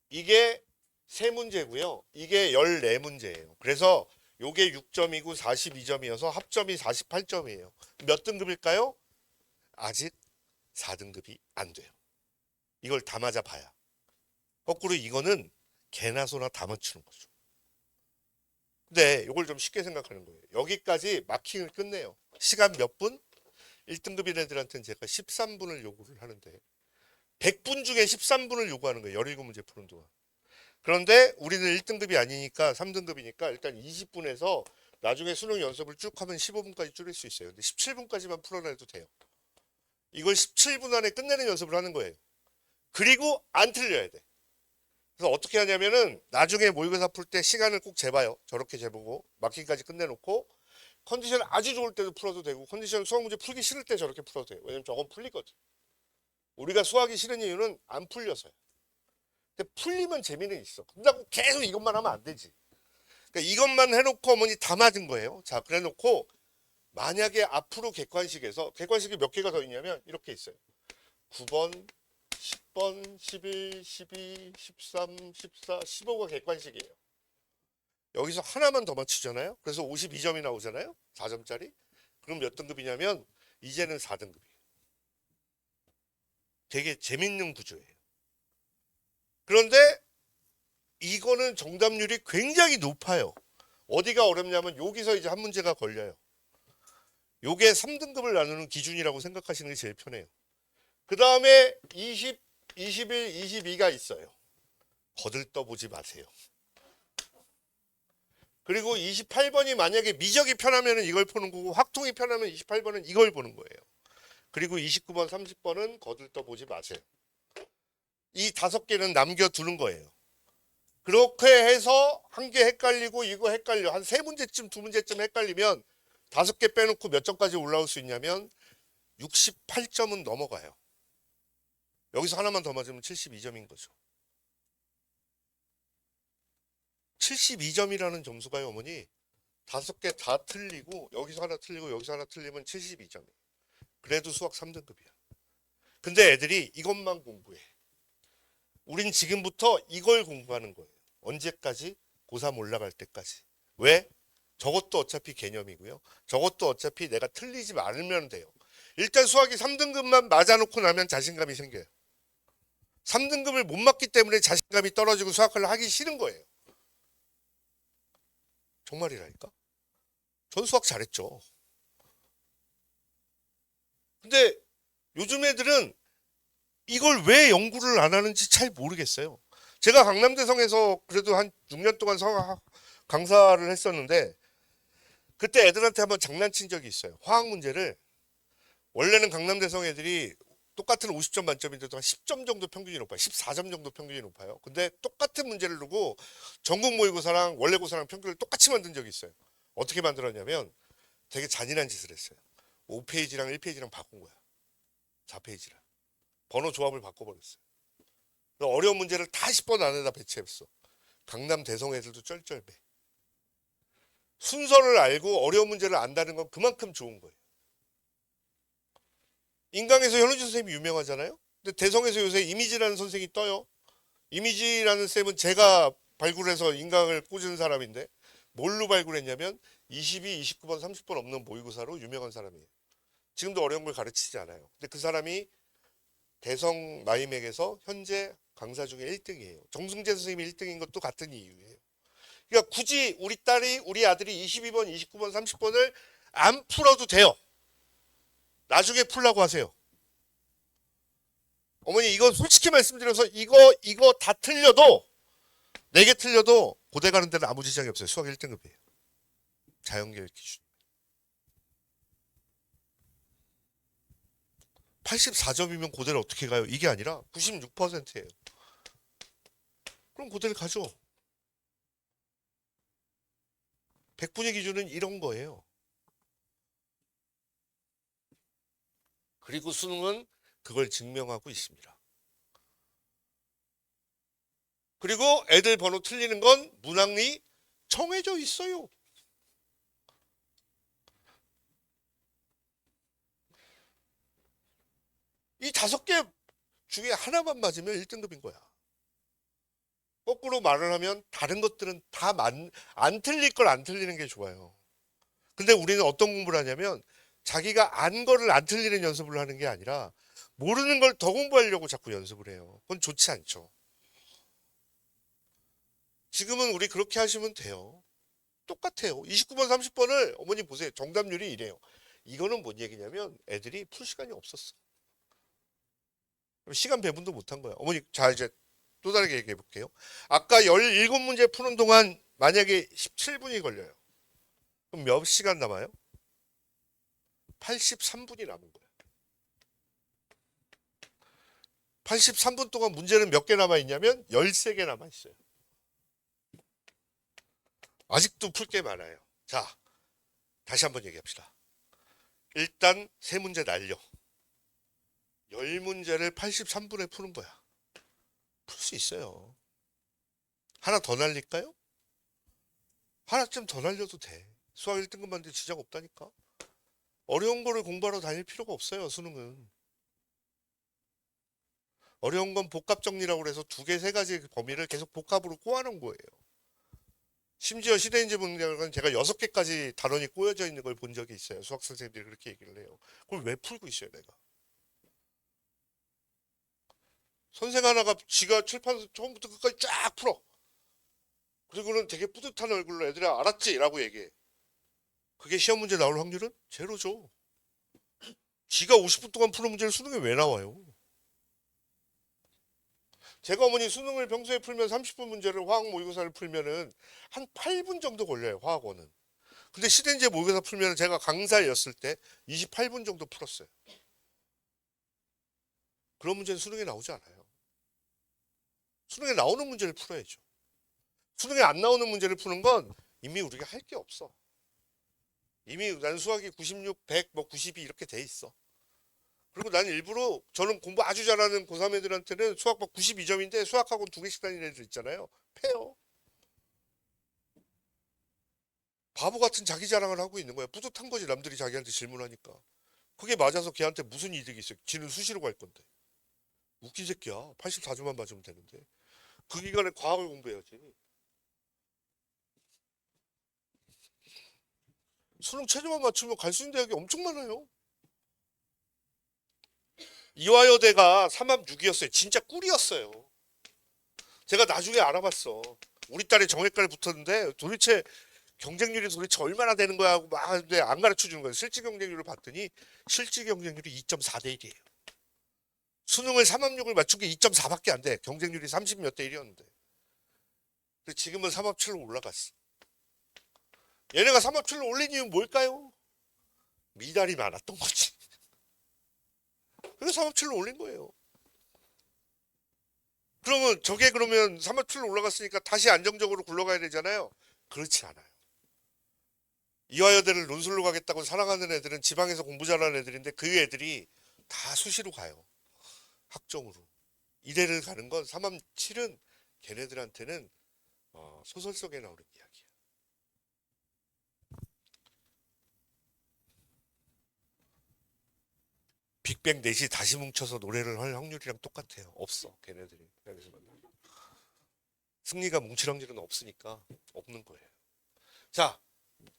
이게 3문제고요. 이게 14문제예요. 그래서 요게 6점이고 42점이어서 합점이 48점이에요. 몇 등급일까요? 아직 4등급이 안 돼요. 이걸 다 맞아 봐야. 거꾸로 이거는 개나 소나 다 맞추는 거죠. 근데 이걸 좀 쉽게 생각하는 거예요. 여기까지 마킹을 끝내요. 시간 몇 분? 1등급인 애들한테는 제가 13분을 요구를 하는데 100분 중에 13분을 요구하는 거예요. 17문제 푸는 동안. 그런데 우리는 1등급이 아니니까 3등급이니까 일단 20분에서 나중에 수능 연습을 쭉 하면 15분까지 줄일 수 있어요. 근데 17분까지만 풀어내도 돼요. 이걸 17분 안에 끝내는 연습을 하는 거예요. 그리고 안 틀려야 돼. 그래서 어떻게 하냐면은 나중에 모의고사 풀 때 시간을 꼭 재봐요. 저렇게 재보고 마킹까지 끝내놓고 컨디션 아주 좋을 때도 풀어도 되고 컨디션 수학 문제 풀기 싫을 때 저렇게 풀어도 돼요. 왜냐면 저건 풀리거든. 우리가 수학이 싫은 이유는 안 풀려서요. 근데 풀리면 재미는 있어. 근데 계속 이것만 하면 안 되지. 그러니까 이것만 해놓고 어머니 다 맞은 거예요. 자, 그래 놓고 만약에 앞으로 객관식에서 객관식이 몇 개가 더 있냐면 이렇게 있어요. 9번, 10번, 11, 12, 13, 14, 15가 객관식이에요. 여기서 하나만 더 맞추잖아요. 그래서 52점이 나오잖아요. 4점짜리. 그럼 몇 등급이냐면 이제는 4등급이에요. 되게 재밌는 구조예요. 그런데 이거는 정답률이 굉장히 높아요. 어디가 어렵냐면 여기서 이제 한 문제가 걸려요. 요게 3등급을 나누는 기준이라고 생각하시는 게 제일 편해요. 그 다음에 20, 21, 22가 있어요. 거들떠보지 마세요. 그리고 28번이 만약에 미적이 편하면 이걸 보는 거고 확통이 편하면 28번은 이걸 보는 거예요. 그리고 29번, 30번은 거들떠보지 마세요. 이 5개는 남겨두는 거예요. 그렇게 해서 한 개 헷갈리고 이거 헷갈려. 한 3문제쯤, 2문제쯤 헷갈리면 5개 빼놓고 몇 점까지 올라올 수 있냐면 68점은 넘어가요. 여기서 하나만 더 맞으면 72점인 거죠. 72점이라는 점수가요, 어머니. 5개 다 틀리고 여기서 하나 틀리고 여기서 하나 틀리면 72점이에요. 그래도 수학 3등급이야. 근데 애들이 이것만 공부해. 우린 지금부터 이걸 공부하는 거예요. 언제까지? 고3 올라갈 때까지. 왜? 저것도 어차피 개념이고요. 저것도 어차피 내가 틀리지 않으면 돼요. 일단 수학이 3등급만 맞아놓고 나면 자신감이 생겨요. 3등급을 못 맞기 때문에 자신감이 떨어지고 수학을 하기 싫은 거예요. 정말이라니까. 전 수학 잘했죠. 근데 요즘 애들은 이걸 왜 연구를 안 하는지 잘 모르겠어요. 제가 강남대성에서 그래도 한 6년 동안 강사를 했었는데 그때 애들한테 한번 장난친 적이 있어요. 화학 문제를 원래는 강남대성 애들이 똑같은 50점 만점인데도 한 10점 정도 평균이 높아요. 14점 정도 평균이 높아요. 근데 똑같은 문제를 두고 전국 모의고사랑 원래고사랑 평균을 똑같이 만든 적이 있어요. 어떻게 만들었냐면 되게 잔인한 짓을 했어요. 5페이지랑 1페이지랑 바꾼 거야. 4페이지랑. 번호 조합을 바꿔버렸어요. 어려운 문제를 다 10번 안에다 배치했어. 강남 대성 애들도 쩔쩔매. 순서를 알고 어려운 문제를 안다는 건 그만큼 좋은 거예요. 인강에서 현우진 선생님이 유명하잖아요. 근데 대성에서 요새 이미지라는 선생이 떠요. 이미지라는 쌤은 제가 발굴해서 인강을 꽂은 사람인데 뭘로 발굴했냐면 22, 29번, 30번 없는 모의고사로 유명한 사람이에요. 지금도 어려운 걸 가르치지 않아요. 근데 그 사람이 대성 마이맥에서 현재 강사 중에 1등이에요. 정승재 선생님이 1등인 것도 같은 이유예요. 그러니까 굳이 우리 딸이 우리 아들이 22번, 29번, 30번을 안 풀어도 돼요. 나중에 풀라고 하세요. 어머니 이거 솔직히 말씀드려서 이거 다 틀려도 4개 틀려도 고대 가는 데는 아무 지장이 없어요. 수학 1등급이에요. 자연계획 기준. 84점이면 고대를 어떻게 가요? 이게 아니라 96%예요. 그럼 고대를 가죠. 100분위 기준은 이런 거예요. 그리고 수능은 그걸 증명하고 있습니다. 그리고 애들 번호 틀리는 건 문항이 정해져 있어요. 이 5개 중에 하나만 맞으면 1등급인 거야. 거꾸로 말을 하면 다른 것들은 다 안 틀릴 걸 안 틀리는 게 좋아요. 근데 우리는 어떤 공부를 하냐면 자기가 안 거를 안 틀리는 연습을 하는 게 아니라 모르는 걸 더 공부하려고 자꾸 연습을 해요. 그건 좋지 않죠. 지금은 우리 그렇게 하시면 돼요. 똑같아요. 29번, 30번을 어머니 보세요. 정답률이 이래요. 이거는 뭔 얘기냐면 애들이 풀 시간이 없었어. 시간 배분도 못한 거야. 어머니, 자, 이제 또 다르게 얘기해 볼게요. 아까 17문제 푸는 동안 만약에 17분이 걸려요. 그럼 몇 시간 남아요? 83분이 남은 거예요. 83분 동안 문제는 몇 개 남아 있냐면 13개 남아 있어요. 아직도 풀 게 많아요. 자, 다시 한번 얘기합시다. 일단 세 문제 날려. 10문제를 83분에 푸는 거야. 풀 수 있어요. 하나 더 날릴까요? 하나쯤 더 날려도 돼. 수학 1등급 만들 지장 없다니까. 어려운 거를 공부하러 다닐 필요가 없어요, 수능은. 어려운 건 복합 정리라고 해서 두 개, 세 가지 범위를 계속 복합으로 꼬아놓은 거예요. 심지어 시대인지 문제는 제가 6개까지 단원이 꼬여져 있는 걸 본 적이 있어요. 수학 선생님들이 그렇게 얘기를 해요. 그걸 왜 풀고 있어요, 내가? 선생 하나가 지가 칠판 처음부터 끝까지 쫙 풀어. 그리고는 되게 뿌듯한 얼굴로 애들아 알았지? 라고 얘기해. 그게 시험 문제 나올 확률은 제로죠. 지가 50분 동안 푸는 문제를 수능에 왜 나와요? 제가 어머니 수능을 평소에 풀면 30분 문제를 화학 모의고사를 풀면은 한 8분 정도 걸려요, 화학원은. 근데 시대인재 모의고사 풀면 제가 강사였을 때 28분 정도 풀었어요. 그런 문제는 수능에 나오지 않아요. 수능에 나오는 문제를 풀어야죠. 수능에 안 나오는 문제를 푸는 건 이미 우리가 할 게 없어. 이미 난 수학이 96, 100, 뭐 92 이렇게 돼 있어. 그리고 난 일부러 저는 공부 아주 잘하는 고3 애들한테는 수학 막 92점인데 수학학원 2개씩 다니는 애들 있잖아요. 패요. 바보 같은 자기 자랑을 하고 있는 거야. 뿌듯한 거지 남들이 자기한테 질문하니까. 그게 맞아서 걔한테 무슨 이득이 있어요. 지는 수시로 갈 건데. 웃긴 새끼야. 84점만 맞으면 되는데. 그 기간에 과학을 공부해야지. 수능 최저만 맞추면 갈 수 있는 대학이 엄청 많아요. 이화여대가 3합6이었어요. 진짜 꿀이었어요. 제가 나중에 알아봤어. 우리 딸이 정외과를 붙었는데 도대체 경쟁률이 도대체 얼마나 되는 거야 하고 막 하는데 안 가르쳐 주는 거예요. 실질 경쟁률을 봤더니 실질 경쟁률이 2.4대 1이에요. 수능을 3합6을 맞춘 게 2.4밖에 안 돼. 경쟁률이 30 몇 대 1이었는데. 근데 지금은 3합7로 올라갔어. 얘네가 3합7로 올린 이유는 뭘까요? 미달이 많았던 거지. 그래서 3합7로 올린 거예요. 그러면 저게 그러면 3합7로 올라갔으니까 다시 안정적으로 굴러가야 되잖아요. 그렇지 않아요. 이화여대를 논술로 가겠다고 사랑하는 애들은 지방에서 공부 잘하는 애들인데 그 애들이 다 수시로 가요. 학종으로. 이대를 가는 건 3합7은 걔네들한테는 소설 속에 나오는 이야기야. 빅뱅 넷이 다시 뭉쳐서 노래를 할 확률이랑 똑같아요. 없어. 걔네들이. 그래서 승리가 뭉칠 확률은 없으니까 없는 거예요. 자,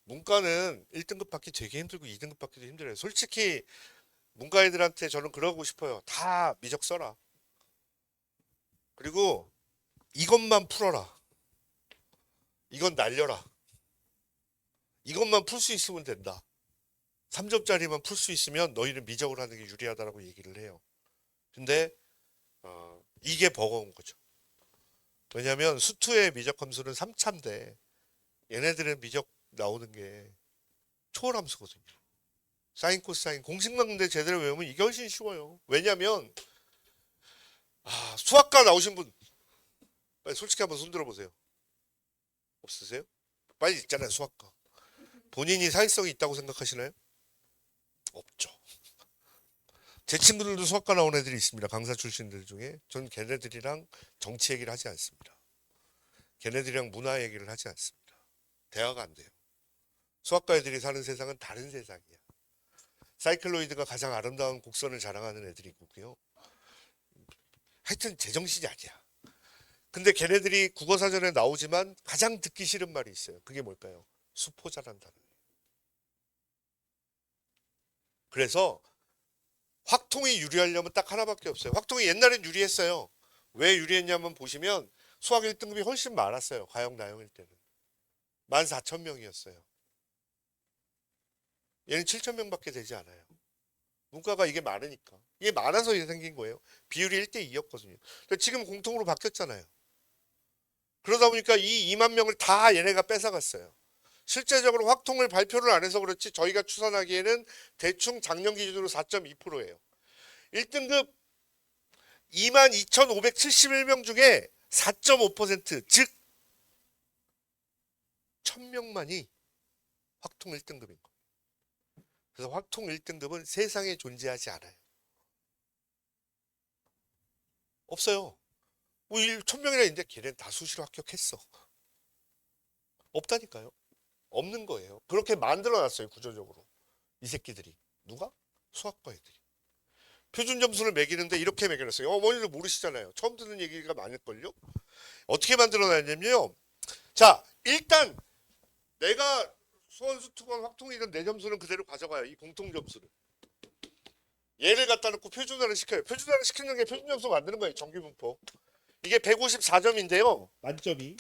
문과는 1등급 받기 되게 힘들고 2등급 받기도 힘들어요. 솔직히 문과 애들한테 저는 그러고 싶어요. 다 미적 써라. 그리고 이것만 풀어라. 이건 날려라. 이것만 풀 수 있으면 된다. 3점짜리만 풀 수 있으면 너희는 미적을 하는 게 유리하다라고 얘기를 해요. 근데 이게 버거운 거죠. 왜냐하면 수투의 미적 함수는 3차인데 얘네들은 미적 나오는 게 초월함수거든요. 사인 코사인 공식만 근데 제대로 외우면 이게 훨씬 쉬워요. 왜냐면 수학과 나오신 분 빨리 솔직히 한번 손 들어보세요. 없으세요? 빨리 있잖아요. 수학과. 본인이 사회성이 있다고 생각하시나요? 없죠. 제 친구들도 수학과 나온 애들이 있습니다. 강사 출신들 중에. 전 걔네들이랑 정치 얘기를 하지 않습니다. 걔네들이랑 문화 얘기를 하지 않습니다. 대화가 안 돼요. 수학과 애들이 사는 세상은 다른 세상이야. 사이클로이드가 가장 아름다운 곡선을 자랑하는 애들이 있고요. 하여튼 제정신이 아니야. 근데 걔네들이 국어사전에 나오지만 가장 듣기 싫은 말이 있어요. 그게 뭘까요? 수포자란다는. 그래서 확통이 유리하려면 딱 하나밖에 없어요. 확통이 옛날엔 유리했어요. 왜 유리했냐면 보시면 수학 1등급이 훨씬 많았어요. 과역 나형일 때는. 14,000명이었어요. 얘는 7,000명밖에 되지 않아요. 문과가 이게 많으니까. 이게 많아서 이게 생긴 거예요. 비율이 1대 2였거든요. 지금 공통으로 바뀌었잖아요. 그러다 보니까 이 2만 명을 다 얘네가 뺏어갔어요. 실제적으로 확통을 발표를 안 해서 그렇지 저희가 추산하기에는 대충 작년 기준으로 4.2%예요. 1등급 22,571명 중에 4.5%, 즉 1,000명만이 확통 1등급인 거예요. 그래서 확통 1등급은 세상에 존재하지 않아요. 없어요. 뭐 1,000명이나 있는데 걔는 다 수시로 합격했어. 없다니까요. 없는 거예요. 그렇게 만들어놨어요. 구조적으로. 이 새끼들이. 누가? 수학과 애들이. 표준 점수를 매기는데 이렇게 매겨놨어요. 어머니도 모르시잖아요. 처음 듣는 얘기가 많을걸요. 어떻게 만들어놨냐면요. 자, 일단 내가 수원수, 투번, 확통이든 내 점수는 그대로 가져가요. 이 공통 점수를. 얘를 갖다 놓고 표준화를 시켜요. 표준화를 시키는 게 표준 점수 만드는 거예요. 정규분포. 이게 154점인데요. 만점이.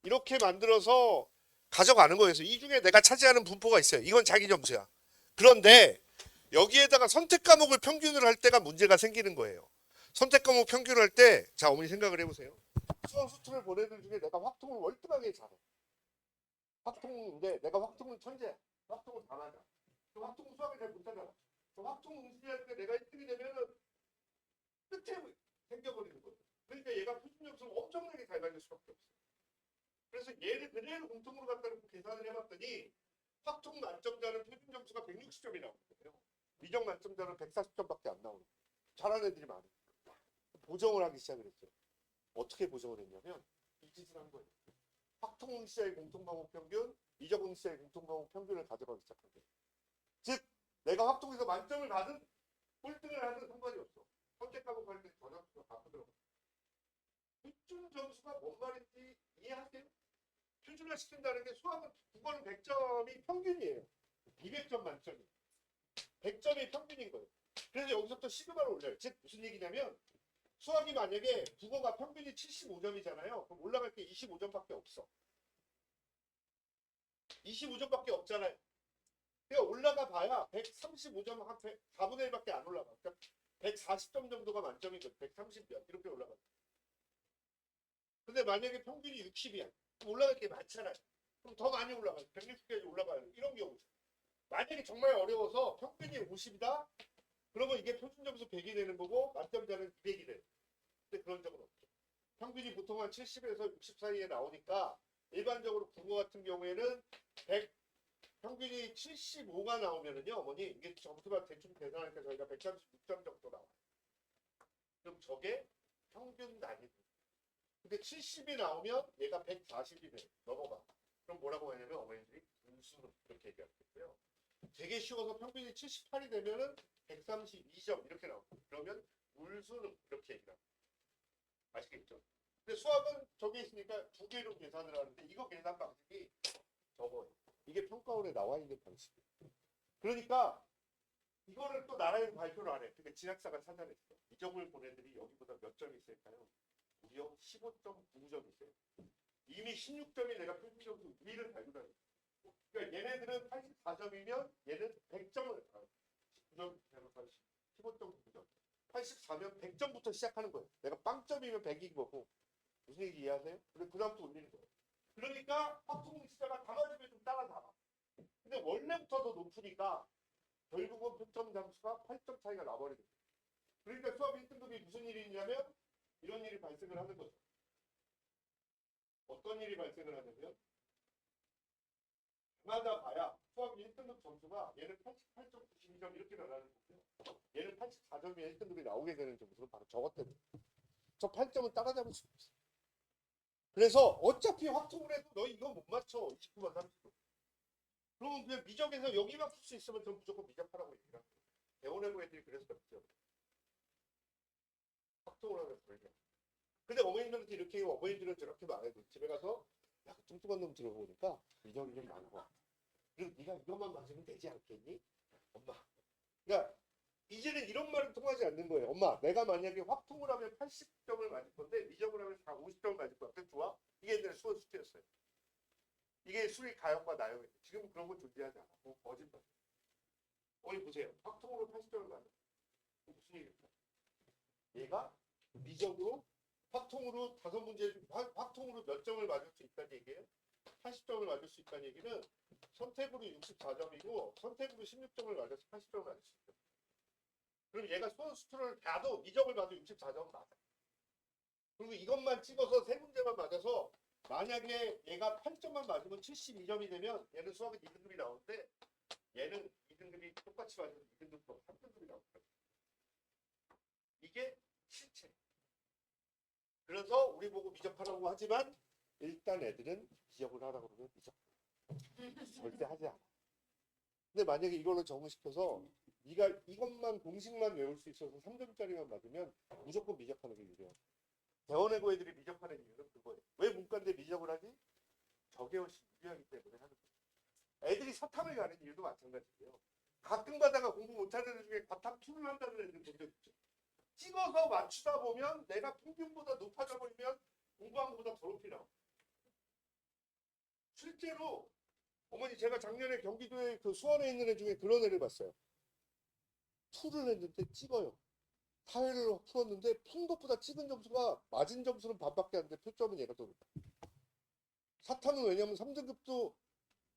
이렇게 만들어서 가져가는 거예요. 그래서 이 중에 내가 차지하는 분포가 있어요. 이건 자기 점수야. 그런데 여기에다가 선택 과목을 평균을 할 때가 문제가 생기는 거예요. 선택 과목 평균을 할 때, 자, 어머니 생각을 해보세요. 수학 수투를 보내는 중에 내가 확통을 월등하게 잘해. 확통인데 내가 확통은 천재야. 확통을 잘하자. 그 확통 수학을 잘 못하잖아. 그 확통 응시할 때 내가 1등이 되면은 끝에 생겨버리는 거예요. 그러니까 얘가 표준 점수를 엄청나게 잘 가질 수밖에 없어. 그래서 얘를 그대로 공통으로 갖다 놓고 계산을 해봤더니 확통 만점자는 표준 점수가 160점이 나오거든요. 미적 만점자는 140점밖에 안 나오는 거예요. 잘하는 애들이 많아요. 보정을 하기 시작을 했죠. 어떻게 보정을 했냐면 이 짓을 한 거예요. 확통 응시자의 공통과목 평균, 미적 응시자의 공통과목 평균을 가져가기 시작한 거예요. 즉 내가 확통에서 만점을 받은 꼴등을 하든 상관이 없어. 선택 과목 할 때 전압수가 바꾸더라고요. 표준 점수가 뭔 말인지 이해하세요? 표준화 시킨다는 게 수학은 국어는 100점이 평균이에요. 200점 만점이. 100점이 평균인 거예요. 그래서 여기서부터 시그마를 올려요. 즉 무슨 얘기냐면 수학이 만약에 국어가 평균이 75점이잖아요. 그럼 올라갈 게 25점밖에 없어. 25점밖에 없잖아요. 그러니까 올라가 봐야 135점 한 4분의 1밖에 안 올라가. 그러니까 140점 정도가 만점이거든. 130몇 이렇게 올라가. 근데 만약에 평균이 60이야. 그럼 올라갈 게 많잖아요. 그럼 더 많이 올라가요. 160까지 올라가요. 이런 경우죠. 만약에 정말 어려워서 평균이 50이다? 그러면 이게 표준 점수 100이 되는 거고 만점자는 200이 돼요. 근데 그런 적은 없죠. 평균이 보통 한 70에서 60 사이에 나오니까 일반적으로 국어 같은 경우에는 100, 평균이 75가 나오면은요, 어머니, 이게 점수가 대충 계산하니까 저희가 136점 정도 나와요. 그럼 저게 평균 난이도. 근데 70이 나오면 얘가 140이 돼. 넘어가. 그럼 뭐라고 하냐면 어머니들이 분수는 이렇게 얘기하겠고요. 되게 쉬워서 평균이 78이 되면은 132점 이렇게 나옵니다. 그러면 물수능 이렇게 얘기합니다. 아시겠죠? 근데 수학은 저게 있으니까 두 개로 계산을 하는데 이거 계산 방식이 저거 이게 평가원에 나와 있는 방식이에요. 그러니까 이거를 또 나라에서 발표를 안 해. 그러니까 진학사가 찾아냈어. 이점을 본 애들이 여기보다 몇 점이 있을까요? 무려 15.9점이 있어요. 이미 16점이 내가 표준 점수 위를 달고 다녔어. 그러니까 얘네들은 84점이면 얘는 100점을 19점, 15.9점. 84면 100점부터 시작하는 거예요. 내가 빵점이면 100인 거고. 무슨 얘기 이해하세요? 그리고 그 다음부터 올리는 거예요. 그러니까 확통 시자가 다 맞으면 좀 따라잡아. 근데 원래부터 더 높으니까 결국은 표점 점수가 8점 차이가 나버리는 거예요. 그러니까 수학 1등급이 무슨 일이 있냐면 이런 일이 발생을 하는 거죠. 어떤 일이 발생을 하냐면 그마다 봐야 수학 1등급 점수가 얘는 88.92점 이렇게 나가는 거고요. 얘는 84점이 1등급이 나오게 되는 점수로 바로 저것 때문에. 저 8점은 따라잡을 수 없어. 그래서 어차피 확통을 해도 너 이거 못 맞춰. 29만 30도. 그러면 그냥 미적에서 여기만 풀 수 있으면 전 무조건 미적하라고 얘기를 합니다. 대원해고 애들이 그래서 미적. 확통을 하면 그러냐. 근데 어머님들한테 이렇게 어머님들은 저렇게 말해도 집에 가서 야, 그 뚱뚱한 놈 들어보니까 미적이 좀 많은 것 같아. 그리고 네가 이것만 맞으면 되지 않겠니? 엄마. 그러니까 이제는 이런 말은 통하지 않는 거예요. 엄마, 내가 만약에 확통을 하면 80점을 맞을 건데 미적을 하면 50점을 맞을 것 같아. 좋아? 이게 옛날에 수원 수트였어요. 이게 수리 가형과 나형이에요. 지금 그런 건 존재하지 않아. 거짓말. 어머니 보세요. 확통으로 80점을 맞아. 무슨 얘기일까? 얘가 미적으로 확통으로 5문제, 확통으로 몇 점을 맞을 수 있다는 얘기예요? 80점을 맞을 수 있다는 얘기는 선택으로 64점이고 선택으로 16점을 맞아서 80점을 맞을 수 있다. 그럼 얘가 수원 수투를 봐도 미적을 봐도 64점 맞아. 그리고 이것만 찍어서 세 문제만 맞아서 만약에 얘가 8점만 맞으면 72점이 되면 얘는 수학은 2등급이 나오는데 얘는 2등급이 똑같이 맞으면 2등급도 3등급이 나옵니다. 이게 실체. 그래서 우리 보고 미적하라고 하지만 일단 애들은 기억을 하라고 그러면 미적. 절대 하지 않아. 근데 만약에 이걸로 적응시켜서 네가 이것만 공식만 외울 수 있어서 3점짜리만 맞으면 무조건 미적하는 게 유리해. 대원외고 애들이 미적하는 이유는 그거예요. 왜 문과인데 미적을 하지? 저게 훨씬 유리하기 때문에 하는 거예요. 애들이 사탐을 가는 이유도 마찬가지예요. 가끔 가다가 공부 못하는 애 중에 과탐 2를 한다는 애들 본 적 있죠. 찍어서 맞추다 보면 내가 평균보다 높아져 버리면 공부한 것보다 더 높이 나와. 실제로 어머니 제가 작년에 경기도에 그 수원에 있는 애 중에 그런 애를 봤어요. 투를 했는데 찍어요. 타회를 풀었는데 푼 것보다 찍은 점수가 맞은 점수는 반밖에 안 돼. 표점은 얘가 더 높아. 사탐은 왜냐면 3등급도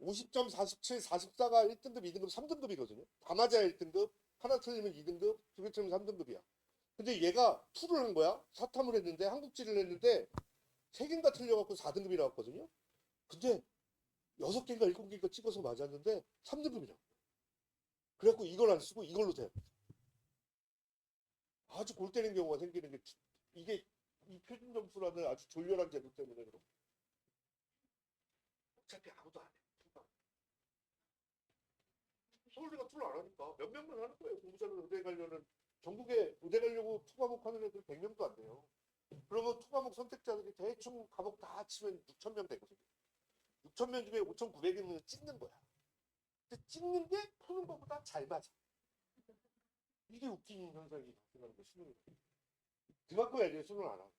50점, 47, 44가 1등급, 2등급, 3등급이거든요. 다 맞아야 1등급, 하나 틀리면 2등급, 두 개 틀리면 3등급이야. 근데 얘가 투를 한 거야. 사탐을 했는데 한국지를 했는데 세 개인가 틀려갖고 4등급이 나왔거든요. 근데 6개인가 7개인가 찍어서 맞았는데 3등급이라고. 그래갖고 이걸 안 쓰고 이걸로 돼. 아주 골 때리는 경우가 생기는 게 이게 이 표준 점수라는 아주 졸렬한 제도 때문에 그럼. 어차피 아무도 안 해. 서울대가 투를 안 하니까 몇 명만 하는 거예요. 공부자는 의대 가려는 전국에 의대 가려고 투 과목 하는 애들 100명도 안 돼요. 그러면 투 과목 선택자들이 대충 과목 다 합치면 6천 명 되거든요. 6천 명 중에 5,900명은 찍는 거야. 근데 찍는 게 푸는 것보다 잘 맞아. 이게 웃긴 현상이 발생하는 거 수능이. 그만큼 애들이 수능을 안 하고.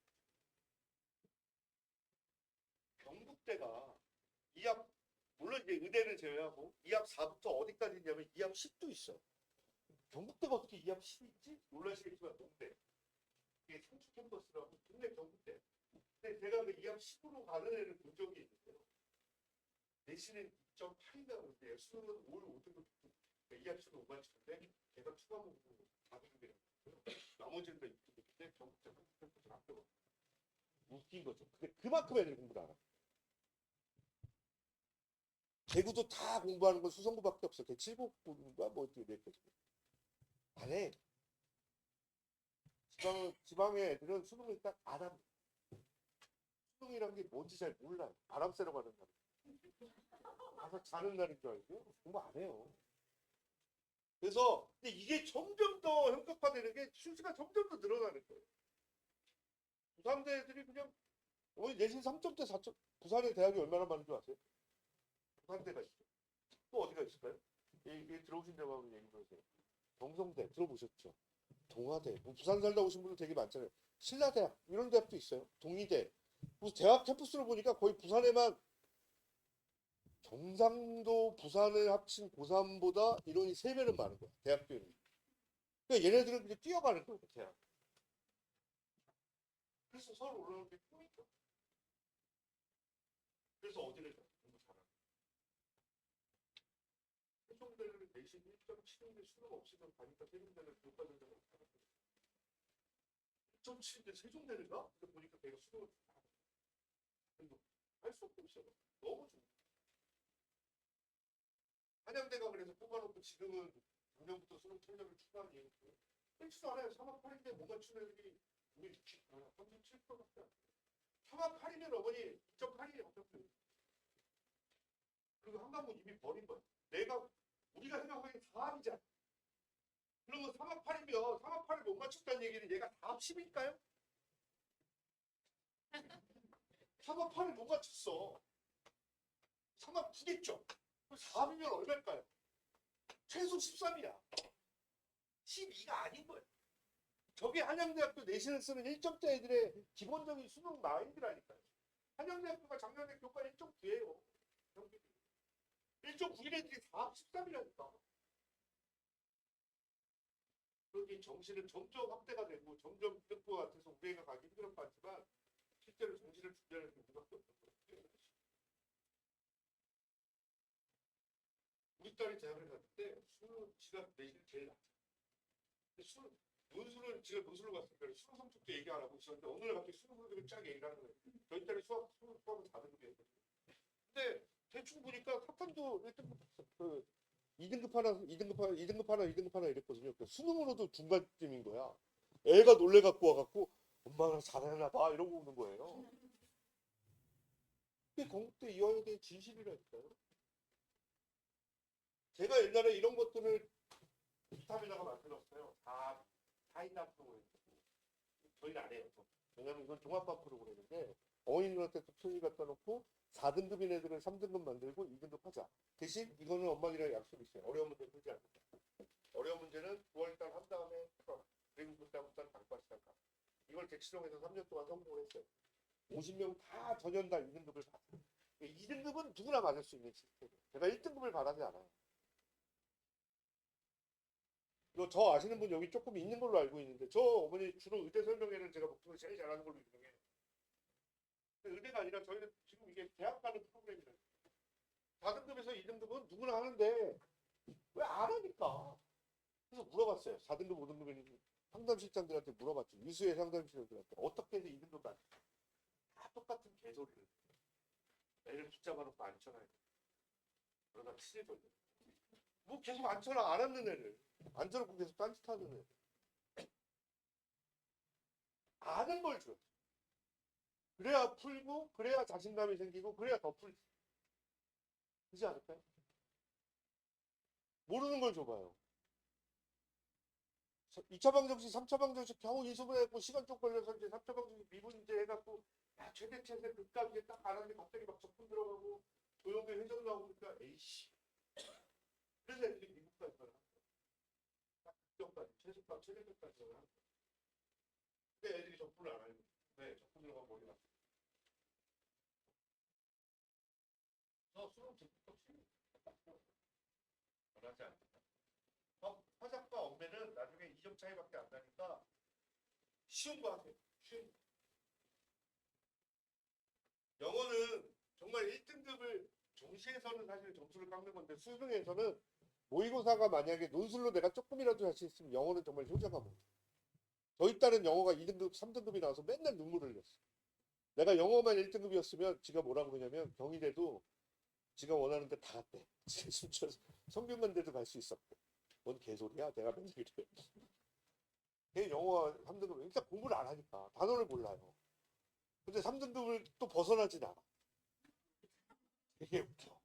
경북대가 2합 물론 이제 의대를 제외하고 2합 4부터 어디까지 있냐면 2합 10도 있어. 경북대가 어떻게 2합 10이 있지? 놀라시겠지만 동대. 이게 상주 캠퍼스라고 동네 경북대. 근데 제가 그 2합 10으로 가는 애를 본 적이 있는데요. 내신은 2.8인가 그런데 수능은 5, 5등급 2합 10은 5만 치는데 걔가 추가목으로 4등급이라고 했어요. 나머지는 다 2등급인데 경북대 상주 캠퍼스를 합격을. 웃긴 거죠. 근데 그만큼 애들이 공부를 안 하고. 대구도 다 공부하는 건 수성구밖에 없어. 걔 칠곡군가 뭐 어떻게 됐거든요. 안 해. 지방의 애들은 수능을 딱 안 합니다. 수능이란 게 뭔지 잘 몰라요. 바람 쐬러 가는 날. 가서 자는 날인 줄 알고요. 공부 안 해요. 그래서 근데 이게 점점 더 현격화되는 게 수시가 점점 더 늘어나는 거예요. 부산대 애들이 그냥 내신 3점대 4점 부산의 대학이 얼마나 많은 줄 아세요? 부산대가 있어요. 또 어디가 있을까요? 여기 들어오신 데만 한번 얘기 해보세요. 경성대 들어보셨죠? 동아대, 뭐 부산 살다 오신 분들 되게 많잖아요. 신라대학 이런 대학도 있어요. 동의대. 무슨 대학 캠퍼스를 보니까 거의 부산에만 경상도, 부산을 합친 고3보다 인원이 3배는 많은 거야. 대학교 인원이. 그러니까 얘네들은 그냥 뛰어가는 거예요. 대학. 그래서 서울 올라오는 게 꿈이죠. 그래서 어디를 가? 공부 잘하는 세종대를 내신 1.7인데 수능 없이도 가니까 세종대를 교과전자를 잘하는 거예요. 1.7인데 세종대를 가? 근데 보니까 내가 수능을 잘하는 거예요. 할수 없어. 너무 좋아. 한양대가 그래서 뽑아놓고 지금은 작년부터 수능 통역을 추가한 이유는 그렇지도 않아요. 3학 8인데 못 맞춘 애들이 우리 37%밖에 안 돼요. 3학 8이면 어머니 2.8이 어떻게 그리고 한 과목 이미 버린 거야. 우리가 생각하기엔 4합이잖아. 그러면 3학 8이면 3학 8을 못 맞췄다는 얘기는 얘가 4합 10일까요? 3만 8을 못 맞췄어. 3만 9겠죠. 4이면 얼마일까요? 최소 13이야. 12가 아닌 거예요. 저게 한양대학교 내신을 쓰는 1점대 애들의 기본적인 수능 마인드라니까요. 한양대학교가 작년에 교과 1.9예요. 1.9인 애들이 4, 13이라니까. 그렇게 정시는 점점 확대가 되고 점점 이득 것 같아서 우리가 가기 힘들 것 같지만 실제로 정시를 준비하는 게 우리밖에 없는 거예요. 우리 딸이 대학을 갔을 때 수능 지가 내신 제일 낮아. 논술을 제가 논술로 갔으니까 수능 성적도 얘기 안 하고 있었는데 어느 날 갑자기 수능 성적을 쫙 얘기를 하는 거예요. 저희 딸이 수학은 4등급이었거든요. 근데 대충 보니까 사탄도 1등급 그 2등급 하나, 2등급 하나, 2등급 하나, 2등급 하나 이랬거든요. 그러니까 수능으로도 중간쯤인 거야. 애가 놀래 갖고 와갖고 엄마가 잘하나 봐 이러고 오는 거예요. 그게 건국대 이화여대의 진실이라니까요. 제가 옛날에 이런 것들을 기탑에다가 만들었어요. 다 타인납품을 저희는 안 해요. 왜냐면 이건 종합반 프로그램인데 어머님들한테 토플 갖다 놓고 4등급인 애들을 3등급 만들고 2등급 하자. 대신 이거는 엄마들이랑 약속이 있어요. 어려운 문제 풀지 않는다. 어려운 문제는 9월달 한 다음에 그리고 그다음부터는 단과 시작하. 이걸 대치동에서 3년 동안 성공을 했어요. 50명 다 전연달 2등급을 받아요. 2등급은 누구나 맞을 수 있는 시스템이에요. 제가 1등급을 바라지 않아요. 이거 저 아시는 분 여기 조금 있는 걸로 알고 있는데 저 어머니 주로 의대 설명회는 제가 목표를 제일 잘하는 걸로 유명해요. 의대가 아니라 저희는 지금 이게 대학 가는 프로그램이라요. 4등급에서 2등급은 누구나 하는데 왜 안 하니까. 그래서 물어봤어요. 4등급, 5등급은 상담실장들한테 물어봤죠. 유수의 상담실장들한테 어떻게 해서 2등급 안 돼? 다 똑같은 개소리를. 애를 붙잡아놓고 앉혀놔야 돼. 그러다 치질 걸려. 뭐 계속 앉혀놔 안 앉는 애를. 앉혀놓고 계속 딴짓하는 애. 아는 걸 줘요. 그래야 풀고 그래야 자신감이 생기고 그래야 더 풀지. 그렇지 않을까요? 모르는 걸 줘봐요. 2차 방정식, 3차 방정식 겨우 인수분해했고 시간 좀 걸려서 이제 3차 방정식 미분제 해갖고 야 최대치에서 극값 이제 딱 알았는데 갑자기 막 적분 들어가고 조용히 회전 나오니까 에이씨. 그래서 애들이 미국까지 가요. 딱 극값까지 최저값 최대값까지 가요. 근데 애들이 적분을 안 알고 왜 적분 들어가면 머리 나빠. 수능 적분값이 변하지 않는다. 화작과 엄매는 나중에 2점 차이밖에 안 나니까 쉬운 거 하세요. 쉬운 거. 영어는 정말 1등급을 정시에서는 사실 점수를 깎는 건데 수능에서는 모의고사가 만약에 논술로 내가 조금이라도 할 수 있으면 영어는 정말 효자가 못. 저희 딸은 영어가 2등급, 3등급이 나와서 맨날 눈물을 흘렸어. 내가 영어만 1등급이었으면 지가 뭐라고 그러냐면 경희대도 지가 원하는 데 다 갔대. 진짜 성균관대도 갈 수 있었고. 뭔 개소리야? 내가 맨날 이래. 걔 영어 3등급 일단 공부를 안 하니까 단어를 몰라요. 근데 3등급을 또 벗어나진 않아. 되게 웃겨.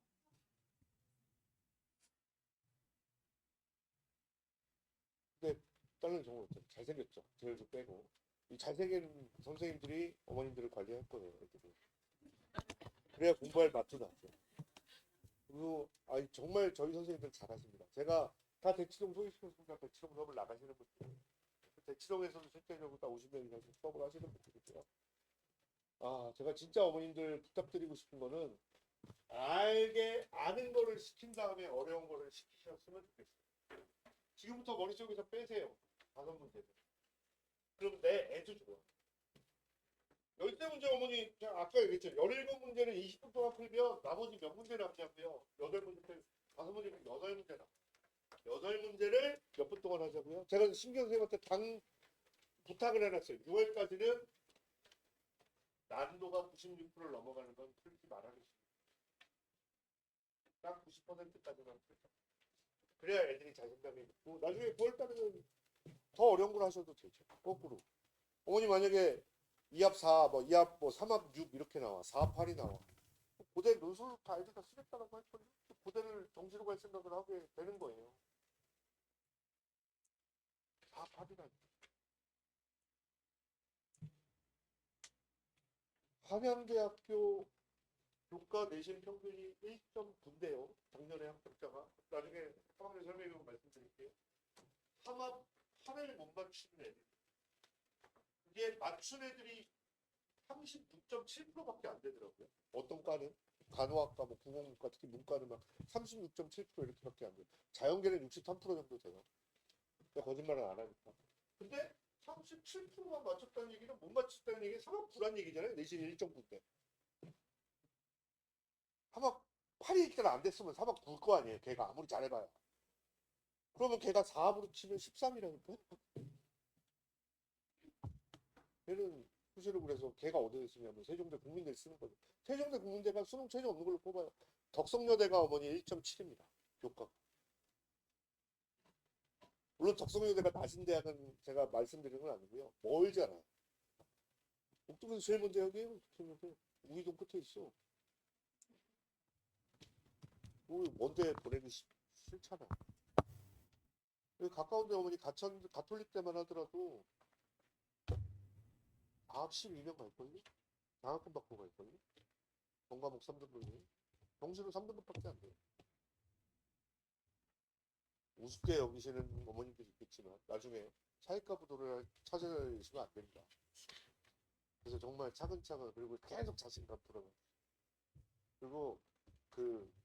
근데 딸은 정말 잘생겼죠. 제일 좀 빼고. 이 잘생긴 선생님들이 어머님들을 관리할 거예요. 애들이. 그래야 공부할 맛도 나죠. 그리고 아니, 정말 저희 선생님들 잘하십니다. 제가 다 대치동 소개시켰습니다. 대치동 수업을 나가시는 분들. 대치동에서도 실제적으로 다 50명 이상 수업을 하시는 분들이고요. 아, 제가 진짜 어머님들 부탁드리고 싶은 거는 아는 거를 시킨 다음에 어려운 거를 시키셨으면 좋겠어요. 지금부터 머릿속에서 빼세요. 5문제를. 그럼 내 애도 좋아. 열대 문제 어머니 아까 얘기했죠. 17문제는 20분 동안 풀면 나머지 몇 문제 남냐고요. 8문제, 5문제면 8문제 남. 8문제를 몇 분 동안 하자고요. 제가 신경 선생님한테 부탁을 해놨어요. 6월까지는 난도가 96%를 넘어가는 건 풀지 말아주세요. 딱 90%까지만 풀자. 그래야 애들이 자신감이 있고 나중에 9월달에는 더 어려운 걸 하셔도 되죠. 거꾸로. 어머니 만약에 2합 4, 뭐 2합 뭐 3합 6 이렇게 나와. 4합 8이 나와. 고대 논술 다 애들 다 쓰겠다라고 할 거예요. 고대를 정시로 갈 생각을 하게 되는 거예요. 4합 8이라니. 한양대학교 교과 내신 평균이 1.9인데요. 작년에 합격자가. 나중에 상황을 설명해 말씀드릴게요. 하나를 못 맞추는 애들. 이게 맞춘 애들이 36.7%밖에 안 되더라고요. 어떤 과는 간호학과, 뭐 국어학과, 특히 문과는 막 36.7% 이렇게밖에 안 돼요. 자연계는 63% 정도 돼요. 그러니까 거짓말을 안 하니까. 근데 37%만 맞췄다는 얘기는 못 맞췄다는 얘기는 3학구란 얘기잖아요. 내신 1.9인데. 3학 8일 때는 안 됐으면 3학 9일 거 아니에요. 걔가 아무리 잘해봐야. 그러면 걔가 4합으로 치면 13이라니까. 걔는 수시로 그래서 걔가 어디에 쓰냐면 세종대 국민대 쓰는 거죠. 세종대 국민대가 수능 최저 없는 걸로 뽑아요. 덕성여대가 어머니 1.7입니다. 교과. 물론 덕성여대가 낮은 대학은 제가 말씀드리는 건 아니고요. 멀잖아. 옥동에서 제일 먼 대학이에요. 덕성여대. 우이동 끝에 있어. 먼데 보내기 싫잖아. 가까운데 어머니 가톨릭 때만 하더라도 방학 12명 갈걸요? 장학금 받고 갈걸요? 전과목 3등급이에요. 정시는 3등급밖에 안 돼요. 우습게 여기시는 어머님들이 있겠지만 나중에 사회과 부도를 찾아내시면 안 됩니다. 그래서 정말 차근차근 그리고 계속 자신감 풀어요. 그리고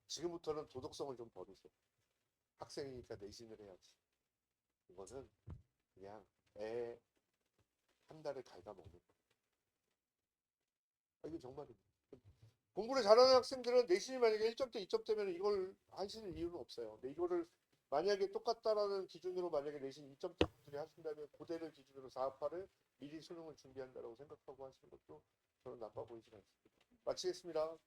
지금부터는 도덕성을 좀 버리세요. 학생이니까 내신을 해야지. 이거는 그냥 애 한 달에 갉아먹는 거. 이거 정말입니다. 공부를 잘하는 학생들은 내신이 만약에 1점대, 2점대면 이걸 하시는 이유는 없어요. 근데 이거를 만약에 똑같다라는 기준으로 만약에 내신 2점대 분들이 하신다면 고대를 기준으로 4합파를 미리 수능을 준비한다고 생각하고 하시는 것도 저는 나빠 보이지 않습니다. 마치겠습니다.